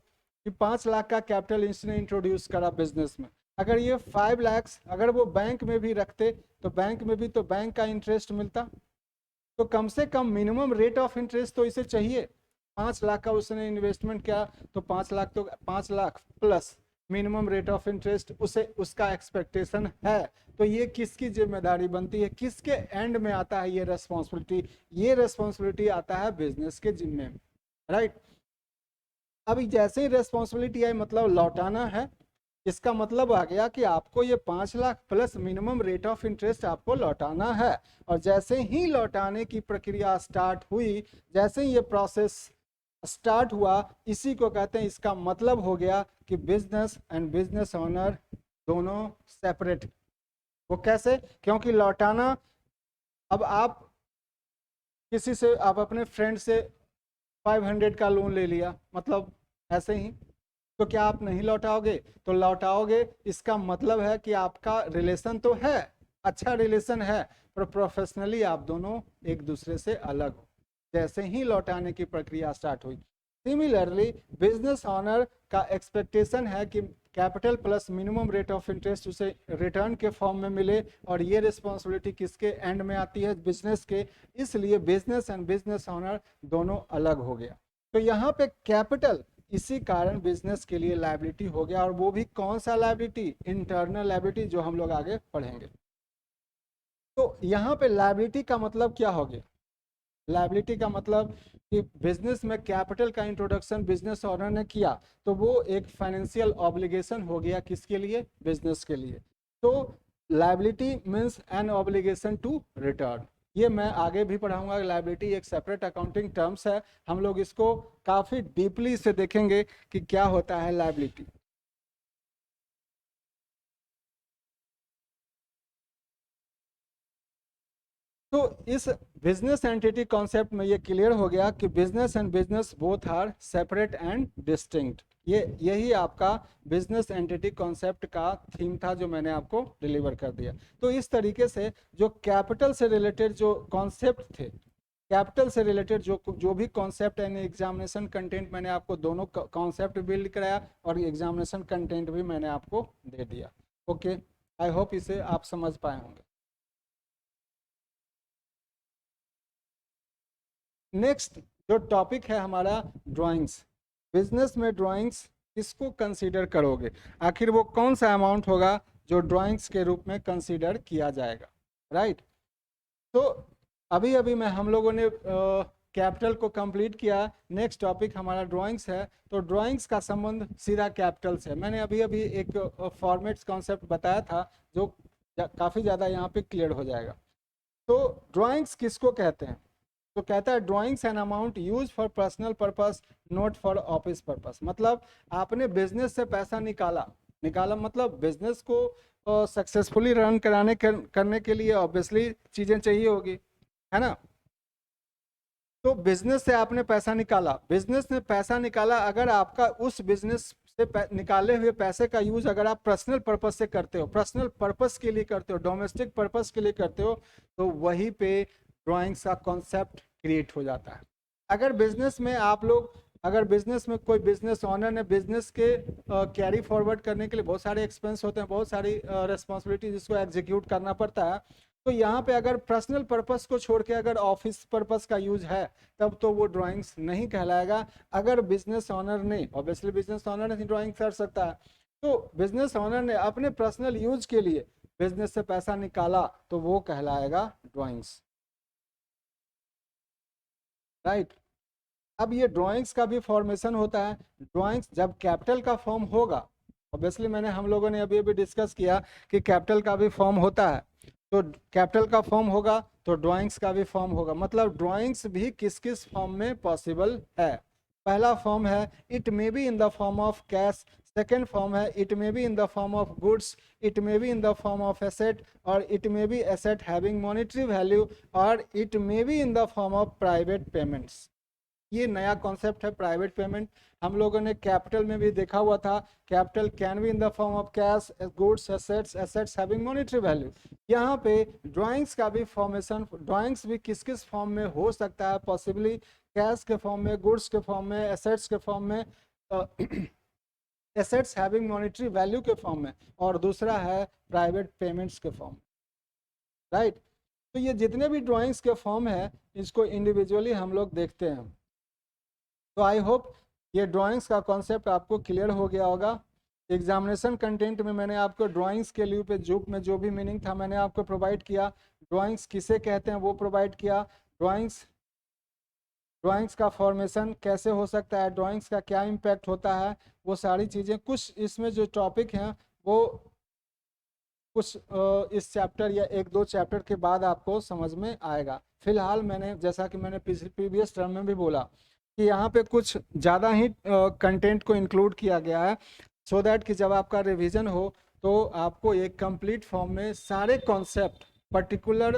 कि 5 लाख का कैपिटल इसने इंट्रोड्यूस करा बिजनेस में, अगर ये 5 लाख अगर वो बैंक में भी रखते तो बैंक में भी तो बैंक का इंटरेस्ट मिलता, तो कम से कम मिनिमम रेट ऑफ इंटरेस्ट तो इसे चाहिए। 5 लाख का उसने इन्वेस्टमेंट किया तो 5 lakh plus minimum rate of interest उसे उसका एक्सपेक्टेशन है। तो ये किसकी जिम्मेदारी बनती है, किसके एंड में आता है ये रेस्पॉन्सिबिलिटी आता है बिजनेस के जिम्मे में, राइट। अभी जैसे ही रेस्पॉन्सिबिलिटी आई, मतलब लौटाना है, इसका मतलब आ गया कि आपको ये 5 lakh plus minimum rate of interest आपको लौटाना है। और जैसे ही लौटाने की प्रक्रिया स्टार्ट हुई, जैसे ही ये प्रोसेस स्टार्ट हुआ, इसी को कहते हैं, इसका मतलब हो गया कि बिजनेस एंड बिजनेस ओनर दोनों सेपरेट। वो कैसे? क्योंकि लौटाना, अब आप किसी से, आप अपने फ्रेंड से 500 का लोन ले लिया, मतलब ऐसे ही, तो क्या आप नहीं लौटाओगे? तो लौटाओगे। इसका मतलब है कि आपका रिलेशन तो है, अच्छा रिलेशन है, पर प्रोफेशनली आप दोनों एक दूसरे से अलग हो। जैसे ही लौटाने की प्रक्रिया स्टार्ट हुई, सिमिलरली बिजनेस ऑनर का एक्सपेक्टेशन है कि capital plus minimum rate of interest उसे रिटर्न के फॉर्म में मिले, और ये रिस्पॉन्सिबिलिटी किसके एंड में आती है? बिजनेस के। इसलिए बिजनेस एंड बिजनेस ऑनर दोनों अलग हो गया। तो यहाँ पे कैपिटल इसी कारण बिजनेस के लिए लायबिलिटी हो गया, और वो भी कौन सा लायबिलिटी? इंटरनल लायबिलिटी, जो हम लोग आगे पढ़ेंगे। तो यहाँ पे लायबिलिटी का मतलब क्या हो गया? लायबिलिटी का मतलब कि बिजनेस में कैपिटल का इंट्रोडक्शन बिजनेस ओनर ने किया, तो वो एक फाइनेंशियल ऑब्लिगेशन हो गया, किसके लिए? बिजनेस के लिए। तो liability means an obligation to return. ये मैं आगे भी पढ़ाऊंगा। लायबिलिटी एक सेपरेट अकाउंटिंग टर्म्स है, हम लोग इसको काफी डीपली से देखेंगे कि क्या होता है लायबिलिटी। तो इस बिजनेस एंटिटी कॉन्सेप्ट में ये क्लियर हो गया कि business and business both are separate and distinct. यही आपका बिजनेस एंटिटी कॉन्सेप्ट का थीम था, जो मैंने आपको डिलीवर कर दिया। तो इस तरीके से जो कैपिटल से रिलेटेड जो कॉन्सेप्ट थे, कैपिटल से रिलेटेड जो भी कॉन्सेप्ट एंड एग्जामिनेशन कंटेंट, मैंने आपको दोनों कॉन्सेप्ट बिल्ड कराया और एग्जामिनेशन कंटेंट भी मैंने आपको दे दिया। ओके, आई होप इसे आप समझ पाए होंगे। नेक्स्ट जो टॉपिक है हमारा, ड्राइंग्स। बिजनेस में ड्राइंग्स किसको कंसीडर करोगे? आखिर वो कौन सा अमाउंट होगा जो ड्राइंग्स के रूप में कंसीडर किया जाएगा, राइट। तो अभी अभी में हम लोगों ने कैपिटल को कंप्लीट किया। नेक्स्ट टॉपिक हमारा ड्राइंग्स है। तो ड्राइंग्स का संबंध सीधा कैपिटल से। मैंने अभी अभी एक फॉर्मेट्स कॉन्सेप्ट बताया था, जो काफ़ी ज़्यादा यहाँ पे क्लियर हो जाएगा। तो ड्राइंग्स किसको कहते हैं? तो कहता है drawings an amount use for personal purpose, not for office purpose. मतलब आपने बिजनेस से पैसा निकाला मतलब बिजनेस को सक्सेसफुली रन करने के लिए ऑब्वियसली चीज़ें चाहिए होगी, है ना। तो बिजनेस से आपने पैसा निकाला, बिजनेस ने पैसा निकाला। अगर आपका उस बिजनेस से निकाले हुए पैसे का यूज अगर आप पर्सनल पर्पस से करते हो, पर्सनल पर्पस के लिए करते हो, डोमेस्टिक पर्पस के लिए करते हो, तो वहीं पे ड्राइंग्स का कॉन्सेप्ट क्रिएट हो जाता है। अगर बिजनेस में आप लोग, अगर बिजनेस में कोई बिजनेस ऑनर ने बिजनेस के कैरी फॉरवर्ड करने के लिए बहुत सारे एक्सपेंस होते हैं, बहुत सारी रिस्पॉन्सिबिलिटी जिसको एग्जीक्यूट करना पड़ता है, तो यहाँ पे अगर पर्सनल पर्पस को छोड़ के अगर ऑफिस पर्पस का यूज है, तब तो वो ड्राइंग्स नहीं कहलाएगा। अगर बिजनेस ऑनर ने, ऑब्वियसली बिजनेस ऑनर नहीं ड्राइंग कर सकता है, तो बिजनेस ऑनर ने अपने पर्सनल यूज के लिए बिजनेस से पैसा निकाला, तो वो कहलाएगा ड्राइंग्स, राइट। अब ये ड्राइंग्स का भी फॉर्मेशन होता है। ड्राइंग्स जब कैपिटल का फॉर्म होगा, ऑब्वियसली मैंने, हम लोगों ने अभी अभी डिस्कस किया कि कैपिटल का भी फॉर्म होता है, तो कैपिटल का फॉर्म होगा तो ड्राइंग्स का भी फॉर्म होगा। मतलब ड्राइंग्स भी किस किस फॉर्म में पॉसिबल है। पहला फॉर्म है it may be in the form of cash, second form है it may be in the form of goods, it may be in the form of asset, और it may be asset having monetary value, और it may be in the form of private payments. ये नया concept है private payment. हम लोगों ने capital में भी देखा हुआ था, capital can be in the form of cash, goods, assets, assets having monetary value. यहाँ पे ड्राइंग्स का भी फॉर्मेशन, ड्राइंग्स भी किस किस फॉर्म में हो सकता है, पॉसिबली कैश के फॉर्म में, गुड्स के फॉर्म में, एसेट्स के फॉर्म में, एसेट्स हैविंग मॉनेटरी वैल्यू के फॉर्म में, और दूसरा है प्राइवेट पेमेंट्स के फॉर्म में, राइट। तो ये जितने भी ड्राइंग्स के फॉर्म है, इसको इंडिविजुअली हम लोग देखते हैं। तो आई होप ये ड्राइंग्स का कॉन्सेप्ट आपको क्लियर हो गया होगा। एग्जामिनेशन कंटेंट में मैंने आपको ड्राइंग्स के लिए पे जुक में जो भी मीनिंग था मैंने आपको प्रोवाइड किया, ड्राइंग्स किसे कहते हैं वो प्रोवाइड किया, ड्राइंग्स ड्राइंग्स का फॉर्मेशन कैसे हो सकता है, ड्राइंग्स का क्या इम्पैक्ट होता है, वो सारी चीज़ें, कुछ इसमें जो टॉपिक हैं वो कुछ इस चैप्टर या एक दो चैप्टर के बाद आपको समझ में आएगा। फिलहाल मैंने, जैसा कि मैंने प्रीवियस टर्म में भी बोला, कि यहाँ पे कुछ ज़्यादा ही कंटेंट को इंक्लूड किया गया है, सो दैट कि जब आपका रिवीजन हो तो आपको एक कंप्लीट फॉर्म में सारे कॉन्सेप्ट पर्टिकुलर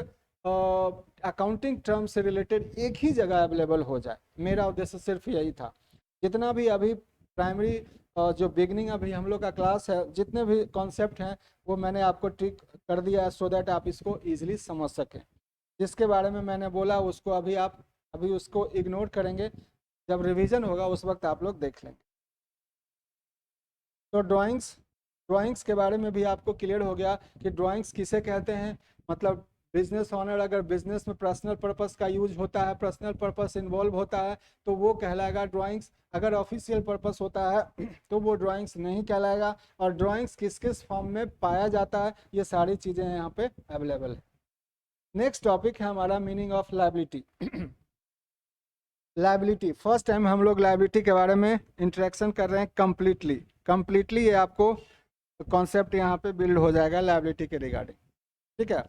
अकाउंटिंग टर्म से रिलेटेड एक ही जगह अवेलेबल हो जाए। मेरा उद्देश्य सिर्फ यही था। जितना भी अभी प्राइमरी जो बिगनिंग अभी हम लोग का क्लास है, जितने भी कॉन्सेप्ट हैं वो मैंने आपको ट्रिक कर दिया है, सो दैट आप इसको ईजिली समझ सकें। जिसके बारे में मैंने बोला उसको अभी आप अभी उसको इग्नोर करेंगे, जब रिवीजन होगा उस वक्त आप लोग देख लेंगे। तो ड्राइंग्स के बारे में भी आपको क्लियर हो गया कि ड्राइंग्स किसे कहते हैं। मतलब बिजनेस ऑनर अगर बिजनेस में पर्सनल पर्पस का यूज होता है, पर्सनल पर्पस इन्वॉल्व होता है, तो वो कहलाएगा ड्राइंग्स। अगर ऑफिशियल पर्पस होता है तो वो ड्राइंग्स नहीं कहलाएगा। और ड्राइंग्स किस किस फॉर्म में पाया जाता है, ये सारी चीज़ें यहाँ पे अवेलेबल है। नेक्स्ट टॉपिक है हमारा meaning of liability. Liability, first time हम लोग लायबिलिटी के बारे में इंटरेक्शन कर रहे हैं कंप्लीटली ये आपको कॉन्सेप्ट यहाँ पे बिल्ड हो जाएगा लायबिलिटी के रिगार्डिंग, ठीक है।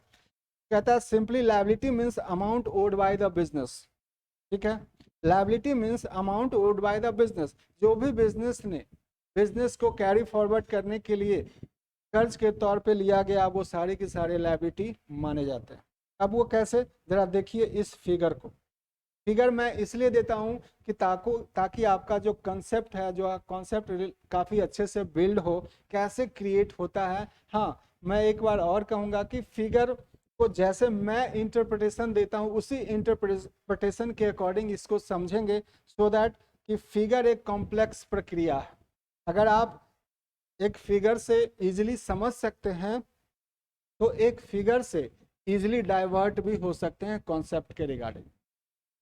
कहता है simply liability means amount owed by the business, ठीक है। Liability means amount owed by the business, जो भी बिजनेस ने बिजनेस को कैरी फॉरवर्ड करने के लिए कर्ज के तौर पे लिया गया, वो सारे के सारे लायबिलिटी माने जाते हैं। अब वो कैसे, जरा देखिए इस फिगर को। फिगर मैं इसलिए देता हूं कि ताकि आपका जो कंसेप्ट है, जो कॉन्सेप्ट काफ़ी अच्छे से बिल्ड हो, कैसे क्रिएट होता है। हाँ, मैं एक बार और कहूँगा कि फिगर को जैसे मैं इंटरप्रिटेशन देता हूँ उसी इंटरप्रिटेशन के अकॉर्डिंग इसको समझेंगे, सो दैट कि फिगर एक कॉम्प्लेक्स प्रक्रिया है। अगर आप एक फिगर से इजीली समझ सकते हैं तो एक फिगर से इजीली डाइवर्ट भी हो सकते हैं कॉन्सेप्ट के रिगार्डिंग।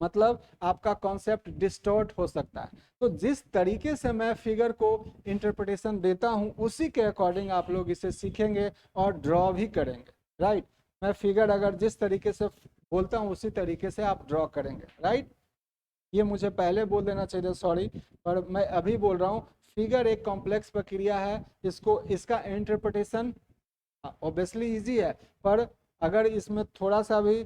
मतलब आपका कॉन्सेप्ट डिस्टॉर्ट हो सकता है। तो जिस तरीके से मैं फिगर को इंटरप्रिटेशन देता हूं उसी के अकॉर्डिंग आप लोग इसे सीखेंगे और ड्रॉ भी करेंगे, राइट। मैं फिगर अगर जिस तरीके से बोलता हूं उसी तरीके से आप ड्रॉ करेंगे, राइट। ये मुझे पहले बोल देना चाहिए, सॉरी, पर मैं अभी बोल रहा हूँ। फिगर एक कॉम्प्लेक्स प्रक्रिया है, इसका इंटरप्रिटेशन ऑब्वियसली इजी है, पर अगर इसमें थोड़ा सा भी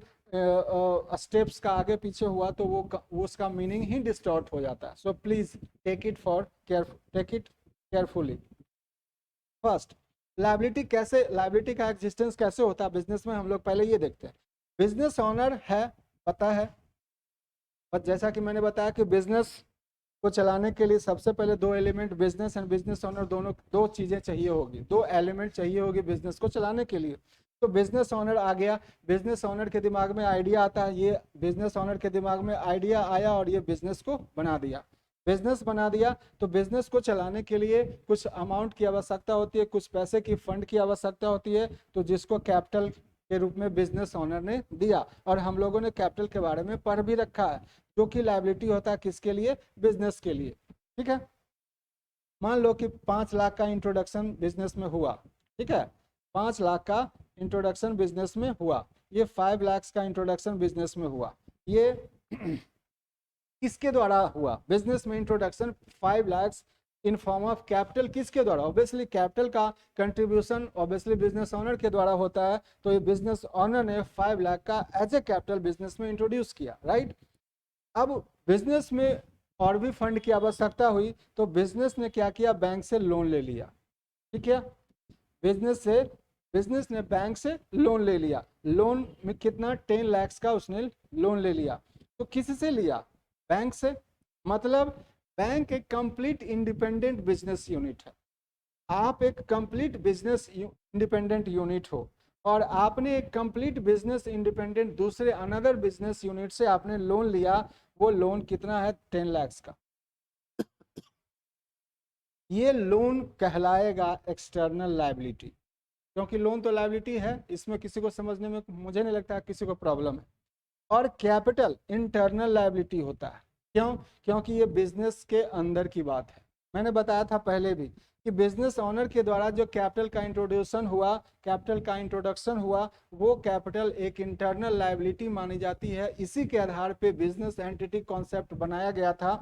स्टेप्स का आगे पीछे हुआ तो वो उसका मीनिंग ही डिस्टॉर्ट हो जाता है। So please take it carefully. First, liability का एग्जिस्टेंस कैसे होता है बिजनेस में, हम लोग पहले ये देखते हैं। बिजनेस ऑनर है, पता है, पर जैसा कि मैंने बताया कि बिजनेस को चलाने के लिए सबसे पहले दो element business and business owner, दोनों दो चीज़ें चाहिए होगी, दो एलिमेंट चाहिए होगी बिजनेस को चलाने के लिए। तो बिजनेस ओनर आ गया, बिजनेस ओनर के दिमाग में आइडिया आता है, ये बिजनेस ओनर के दिमाग में आइडिया आया और ये बिजनेस को बना दिया, बिजनेस बना दिया। तो बिजनेस को चलाने के लिए कुछ अमाउंट की आवश्यकता होती है, कुछ पैसे की फंड की आवश्यकता होती है, तो जिसको कैपिटल के रूप में बिजनेस ओनर ने दिया। और हम लोगों ने कैपिटल के बारे में पढ़ भी रखा है, जो कि लायबिलिटी होता है किसके लिए, बिजनेस के लिए। ठीक है, मान लो कि 5 लाख का इंट्रोडक्शन बिजनेस में हुआ, ठीक है, 5 लाख का इंट्रोडक्शन बिजनेस में हुआ, ये 5 लाख का इंट्रोडक्शन बिजनेस में हुआ, ये किसके द्वारा हुआ, बिजनेस में introduction 5 lakh in form of capital, किसके द्वारा, ऑब्वियसली कैपिटल का कंट्रीब्यूशन ऑब्वियसली बिजनेस ओनर के द्वारा होता है। तो ये बिजनेस ओनर ने 5 लाख का एज ए कैपिटल बिजनेस में इंट्रोड्यूस किया, राइट। अब बिजनेस में और भी फंड की आवश्यकता हुई, तो बिजनेस ने क्या किया, बैंक से लोन ले लिया, ठीक है, बिजनेस ने बैंक से लोन ले लिया, लोन में कितना, 10 लाख का उसने लोन ले लिया। तो किससे लिया, बैंक से, मतलब बैंक एक कंप्लीट इंडिपेंडेंट बिजनेस यूनिट है, आप एक कंप्लीट बिजनेस इंडिपेंडेंट यूनिट हो, और आपने एक कंप्लीट बिजनेस इंडिपेंडेंट दूसरे अनदर बिजनेस यूनिट से आपने लोन लिया, वो लोन कितना है, 10 लाख का। ये लोन कहलाएगा एक्सटर्नल लायबिलिटी, क्योंकि लोन तो लायबिलिटी है, इसमें किसी को समझने में मुझे नहीं लगता किसी को प्रॉब्लम है। और कैपिटल इंटरनल लायबिलिटी होता है, क्यों, क्योंकि ये बिजनेस के अंदर की बात है। मैंने बताया था पहले भी कि बिजनेस ओनर के द्वारा जो कैपिटल का इंट्रोडक्शन हुआ, वो कैपिटल एक इंटरनल लायबिलिटी मानी जाती है। इसी के आधार पे बिजनेस एंटिटी कॉन्सेप्ट बनाया गया था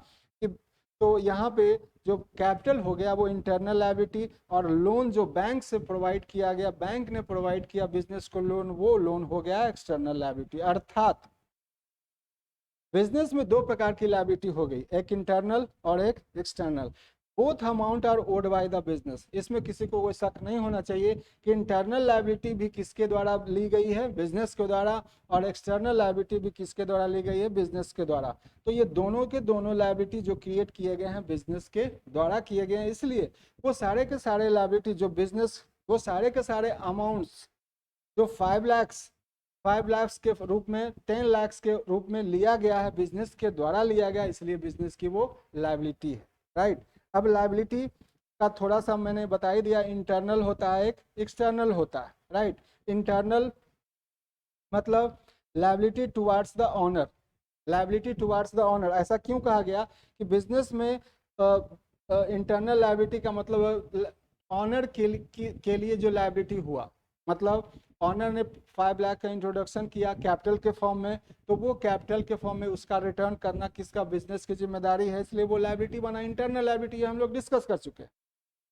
कि, तो यहाँ पे जो कैपिटल हो गया वो इंटरनल लायबिलिटी, और लोन जो बैंक से प्रोवाइड किया गया, बैंक ने प्रोवाइड किया बिजनेस को लोन, वो लोन हो गया एक्सटर्नल लायबिलिटी। अर्थात बिजनेस में दो प्रकार की लायबिलिटी हो गई, एक इंटरनल और एक external. Both amount are owed by the business, इसमें किसी को कोई शक नहीं होना चाहिए कि इंटरनल लायबिलिटी भी किसके द्वारा ली गई है, बिजनेस के द्वारा, और एक्सटर्नल लायबिलिटी भी किसके द्वारा ली गई है, बिजनेस के द्वारा। तो ये दोनों के दोनों लायबिलिटी जो क्रिएट किए गए हैं बिजनेस के द्वारा किए गए हैं, इसलिए वो सारे के सारे लायबिलिटी जो बिजनेस, वो सारे के सारे अमाउंट्स जो 5 लाख के रूप में, 10 लाख के रूप में लिया गया है, बिजनेस के द्वारा लिया गया, इसलिए बिजनेस की वो लायबिलिटी है, राइट। अब लायबिलिटी का थोड़ा सा मैंने बता ही दिया, इंटरनल होता है, एक एक्सटर्नल होता है, राइट। इंटरनल मतलब liability towards the owner, liability towards the owner. ऐसा क्यों कहा गया कि बिजनेस में इंटरनल लायबिलिटी का मतलब ऑनर के लिए जो लायबिलिटी हुआ, मतलब ऑनर ने 5 लाख का इंट्रोडक्शन किया कैपिटल के फॉर्म में, तो वो कैपिटल के फॉर्म में उसका रिटर्न करना किसका, बिजनेस की जिम्मेदारी है, इसलिए वो लायबिलिटी बना, इंटरनल लायबिलिटी हम लोग डिस्कस कर चुके हैं।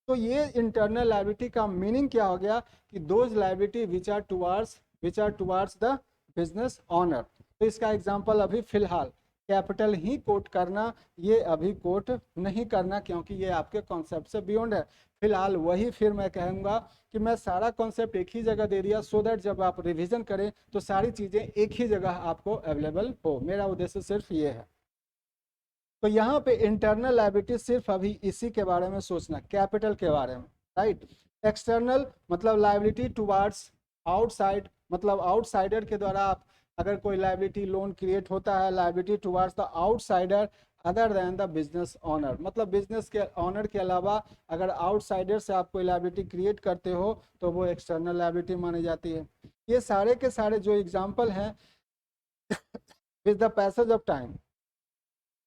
तो ये इंटरनल लायबिलिटी का मीनिंग क्या हो गया कि those liability which are towards the business owner. तो इसका एग्जांपल अभी फिलहाल कैपिटल ही कोट करना, ये अभी कोट नहीं करना, क्योंकि ये आपके कॉन्सेप्ट से बियॉन्ड है। फिलहाल वही फिर मैं कहूँगा कि मैं सारा कॉन्सेप्ट एक ही जगह दे दिया, सो दैट जब आप रिवीजन करें तो सारी चीज़ें एक ही जगह आपको अवेलेबल हो। मेरा उद्देश्य सिर्फ ये है। तो यहाँ पे इंटरनल लायबिलिटी सिर्फ अभी इसी के बारे में सोचना, कैपिटल के बारे में, राइट। एक्सटर्नल मतलब लायबिलिटी टुवार्ड्स आउटसाइड, मतलब आउटसाइडर के द्वारा आप अगर कोई लायबिलिटी लोन क्रिएट होता है, liability towards the outsider other than the business honour, मतलब बिजनेस के ऑनर के अलावा अगर आउटसाइडर से आप कोई लायबिलिटी क्रिएट करते हो तो वो एक्सटर्नल लायबिलिटी मानी जाती है। ये सारे के सारे जो एग्जाम्पल हैं with the passage of time,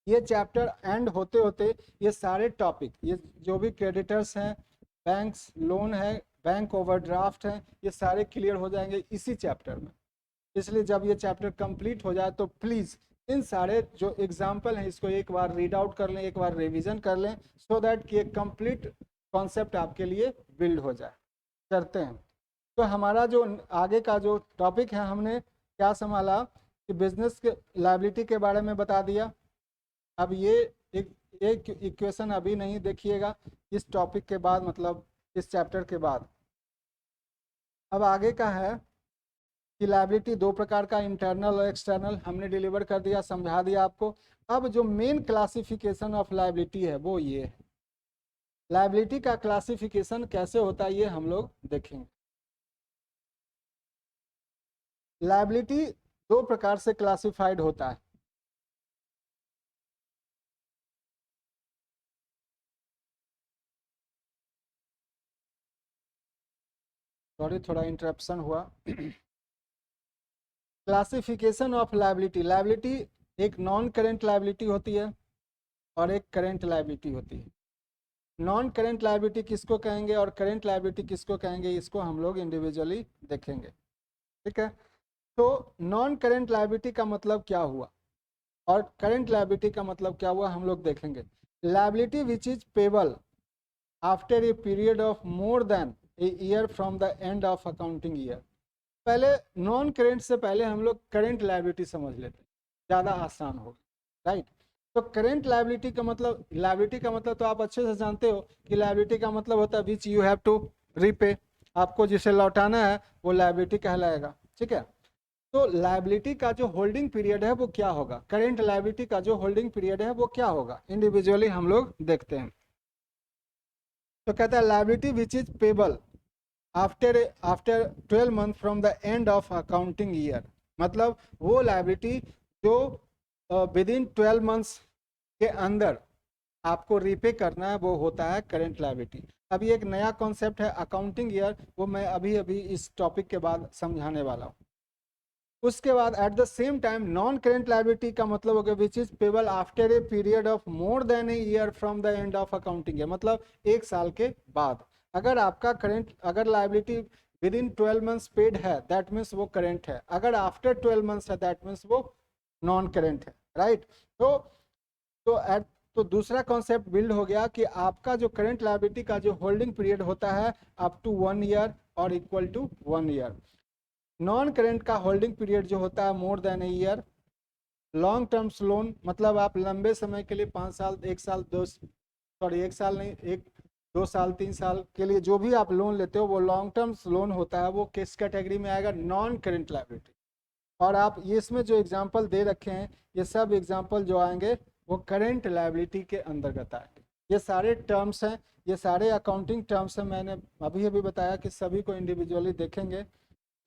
ये चैप्टर एंड होते होते ये सारे टॉपिक, ये जो भी क्रेडिटर्स हैं, बैंक्स लोन है, बैंक ओवरड्राफ्ट है, ये सारे क्लियर हो जाएंगे इसी चैप्टर में। इसलिए जब ये चैप्टर कंप्लीट हो जाए तो प्लीज़ इन सारे जो एग्जाम्पल हैं इसको एक बार रीड आउट कर लें, एक बार रिवीजन कर लें, सो दैट कि एक कंप्लीट कॉन्सेप्ट आपके लिए बिल्ड हो जाए। करते हैं तो हमारा जो आगे का जो टॉपिक है, हमने क्या संभाला कि बिजनेस के लायबिलिटी के बारे में बता दिया। अब ये एक इक्वेशन अभी नहीं देखिएगा, इस टॉपिक के बाद, मतलब इस चैप्टर के बाद। अब आगे का है कि लायबिलिटी दो प्रकार का, इंटरनल और एक्सटर्नल, हमने डिलीवर कर दिया, समझा दिया आपको। अब जो मेन क्लासिफिकेशन ऑफ लायबिलिटी है वो ये है। लायबिलिटी का क्लासिफिकेशन कैसे होता है ये हम लोग देखेंगे। लायबिलिटी दो प्रकार से क्लासिफाइड होता है। सॉरी, थोड़ा इंटरप्शन हुआ। क्लासिफिकेशन ऑफ लायबिलिटी, लायबिलिटी एक नॉन करेंट लायबिलिटी होती है और एक करेंट लायबिलिटी होती है। नॉन करेंट लायबिलिटी किसको कहेंगे और करेंट लायबिलिटी किसको कहेंगे, इसको हम लोग इंडिविजुअली देखेंगे। ठीक है, तो नॉन करेंट लायबिलिटी का मतलब क्या हुआ और करेंट लायबिलिटी का मतलब क्या हुआ हम लोग देखेंगे। Liability which is payable after a period of more than a year from the end of accounting year. पहले नॉन करेंट से पहले हम लोग करेंट लायबिलिटी समझ लेते हैं, ज़्यादा आसान होगा, राइट। तो करेंट लायबिलिटी का मतलब, लायबिलिटी का मतलब तो आप अच्छे से जानते हो कि लायबिलिटी का मतलब होता है which you have to repay, आपको जिसे लौटाना है वो लायबिलिटी कहलाएगा। ठीक है, तो लायबिलिटी का जो होल्डिंग पीरियड है वो क्या होगा, करेंट लायबिलिटी का जो होल्डिंग पीरियड है वो क्या होगा, इंडिविजुअली हम लोग देखते हैं। तो कहता है liability which is payable after after 12 month from the end of accounting year, मतलब वो लायबिलिटी जो विद इन 12 मंथ्स के अंदर आपको रीपे करना है वो होता है करेंट लायबिलिटी। अभी एक नया कॉन्सेप्ट है अकाउंटिंग ईयर, वो मैं अभी अभी इस टॉपिक के बाद समझाने वाला हूँ। उसके बाद at the same time non current liability का मतलब हो गया which is payable after a period of more than a year from the end of accounting year, मतलब एक साल के बाद। अगर आपका करेंट, अगर liability with in 12 months paid है दैट मीन्स वो करेंट है, अगर आफ्टर 12 मंथ्स है दैट मीन्स वो नॉन करेंट है, राइट। तो तो दूसरा कॉन्सेप्ट बिल्ड हो गया कि आपका जो करंट लायबिलिटी का जो होल्डिंग पीरियड होता है अप टू 1 ईयर और equal to 1 year. Non current का होल्डिंग पीरियड जो होता है more than a year. Long terms loan, मतलब आप लंबे समय के लिए 5 साल, 1 साल, 1 साल नहीं, 1 2 साल 3 साल के लिए जो भी आप लोन लेते हो वो लॉन्ग टर्म्स लोन होता है, वो किस कैटेगरी में आएगा, नॉन करेंट लायबिलिटी। और आप ये इसमें जो एग्जांपल दे रखे हैं ये सब एग्जांपल जो आएंगे वो करेंट लायबिलिटी के अंतर्गत आएंगे। ये सारे टर्म्स हैं, ये सारे अकाउंटिंग टर्म्स हैं, मैंने अभी अभी बताया कि सभी को इंडिविजुअली देखेंगे।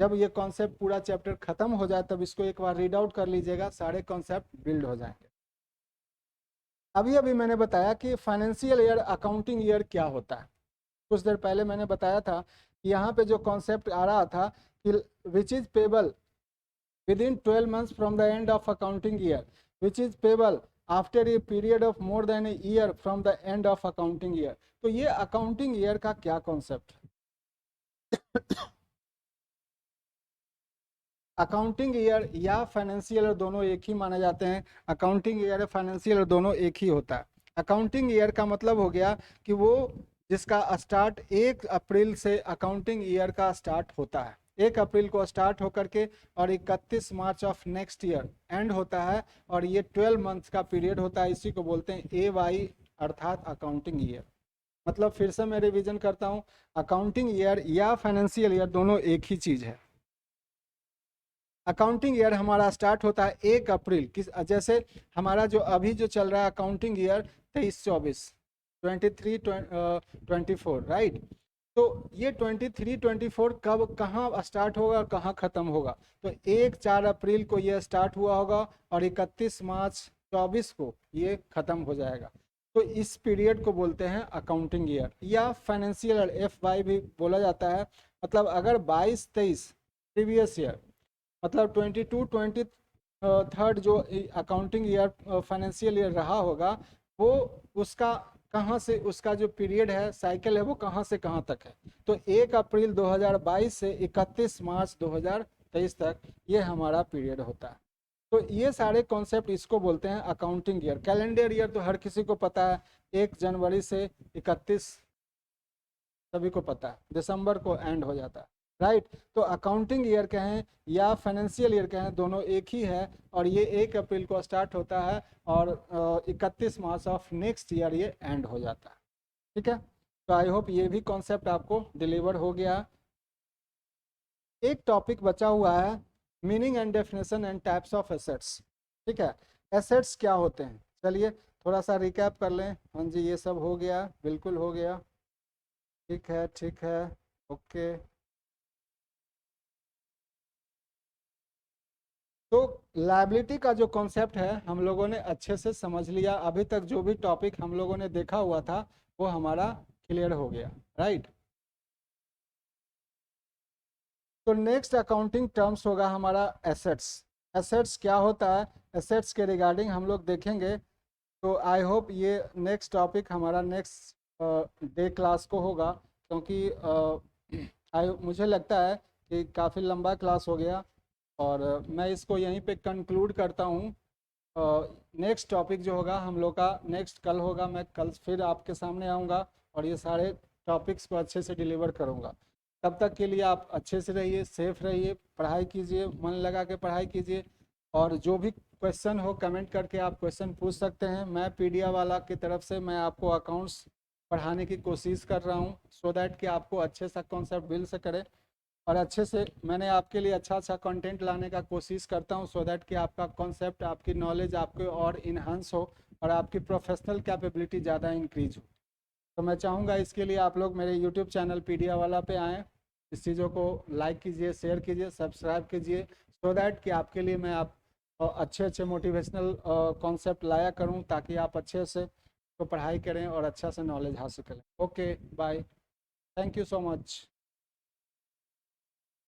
जब ये कॉन्सेप्ट पूरा चैप्टर खत्म हो जाए तब इसको एक बार रीड आउट कर लीजिएगा, सारे कॉन्सेप्ट बिल्ड हो जाएंगे। अभी अभी मैंने बताया कि फाइनेंशियल ईयर अकाउंटिंग ईयर क्या होता है। कुछ देर पहले मैंने बताया था कि यहाँ पे जो कॉन्सेप्ट आ रहा था कि which is payable within 12 months from the end of accounting year, which is payable after a period of more than a year from the end of accounting year। तो ये अकाउंटिंग ईयर का क्या concept है। Accounting year या financial year दोनों एक ही माने जाते हैं। अकाउंटिंग ईयर या फाइनेंशियल ईयर दोनों एक ही होता है। अकाउंटिंग ईयर का मतलब हो गया कि वो जिसका स्टार्ट 1 अप्रैल से अकाउंटिंग ईयर का स्टार्ट होता है, 1 अप्रैल को स्टार्ट होकर के और 31 मार्च ऑफ नेक्स्ट ईयर एंड होता है, और ये 12 मंथ्स का पीरियड होता है। इसी को बोलते हैं AY अर्थात अकाउंटिंग ईयर। मतलब फिर से मैं रिवीजन करता हूँ, अकाउंटिंग ईयर या फाइनेंशियल ईयर दोनों एक ही चीज़ है। अकाउंटिंग ईयर हमारा स्टार्ट होता है 1 अप्रैल, किस जैसे हमारा जो अभी जो चल रहा है अकाउंटिंग ईयर 23-24, 23-24, राइट। तो ये 23-24 कब कहाँ स्टार्ट होगा और कहाँ ख़त्म होगा, तो 1-4 अप्रैल को ये स्टार्ट हुआ होगा और 31 मार्च 24 को ये ख़त्म हो जाएगा। तो इस पीरियड को बोलते हैं अकाउंटिंग ईयर या फाइनेंशियल ईयर, FY भी बोला जाता है। मतलब अगर 22-23 प्रीवियस ईयर, मतलब 22-23 जो अकाउंटिंग ईयर फाइनेंशियल ईयर रहा होगा वो उसका कहाँ से, उसका जो पीरियड है साइकिल है वो कहाँ से कहाँ तक है, तो 1 अप्रैल 2022 से 31 मार्च 2023 तक ये हमारा पीरियड होता है। तो ये सारे कॉन्सेप्ट इसको बोलते हैं अकाउंटिंग ईयर। कैलेंडर ईयर तो हर किसी को पता है, 1 जनवरी से 31 सभी को पता है, दिसंबर को एंड हो जाता है, राइट। तो अकाउंटिंग ईयर कहें या फाइनेंशियल ईयर कहें दोनों एक ही है, और ये 1 अप्रैल को स्टार्ट होता है और 31 मार्च ऑफ नेक्स्ट ईयर ये एंड हो जाता है। ठीक है, तो आई होप ये भी कॉन्सेप्ट आपको डिलीवर हो गया। एक टॉपिक बचा हुआ है, meaning and definition and types of assets. ठीक है, एसेट्स क्या होते हैं, चलिए थोड़ा सा रिकैप कर लें। हाँ जी, ये सब हो गया, बिल्कुल हो गया। ठीक है, ठीक है, ओके। तो लायबिलिटी का जो कॉन्सेप्ट है हम लोगों ने अच्छे से समझ लिया। अभी तक जो भी टॉपिक हम लोगों ने देखा हुआ था वो हमारा क्लियर हो गया, राइट। तो नेक्स्ट अकाउंटिंग टर्म्स होगा हमारा एसेट्स। एसेट्स क्या होता है, एसेट्स के रिगार्डिंग हम लोग देखेंगे। तो आई होप ये नेक्स्ट टॉपिक हमारा नेक्स्ट डे क्लास को होगा, क्योंकि मुझे लगता है कि काफ़ी लंबा क्लास हो गया। और मैं इसको यहीं पे कंक्लूड करता हूँ। नेक्स्ट टॉपिक जो होगा हम लोग का नेक्स्ट कल होगा, मैं कल फिर आपके सामने आऊँगा और ये सारे टॉपिक्स को अच्छे से डिलीवर करूँगा। तब तक के लिए आप अच्छे से रहिए, सेफ रहिए, पढ़ाई कीजिए, मन लगा के पढ़ाई कीजिए। और जो भी क्वेश्चन हो कमेंट करके आप क्वेश्चन पूछ सकते हैं। मैं पीडिया वाला की तरफ से मैं आपको अकाउंट्स पढ़ाने की कोशिश कर रहा हूँ, सो दैट कि आपको अच्छे सा कॉन्सेप्ट मिल सके। और अच्छे से मैंने आपके लिए अच्छा अच्छा कंटेंट लाने का कोशिश करता हूँ, सो दैट कि आपका कॉन्सेप्ट, आपकी नॉलेज आपके और इन्हांस हो और आपकी प्रोफेशनल कैपेबिलिटी ज़्यादा इंक्रीज हो। तो मैं चाहूँगा इसके लिए आप लोग मेरे यूट्यूब चैनल पीडिया वाला पे आएँ, इस चीज़ों को लाइक कीजिए, शेयर कीजिए, सब्सक्राइब कीजिए, सो दैट कि आपके लिए मैं आप अच्छे अच्छे मोटिवेशनल कॉन्सेप्ट लाया करूँ, ताकि आप अच्छे से तो पढ़ाई करें और अच्छा से नॉलेज हासिल करें। Okay, bye, thank you so much.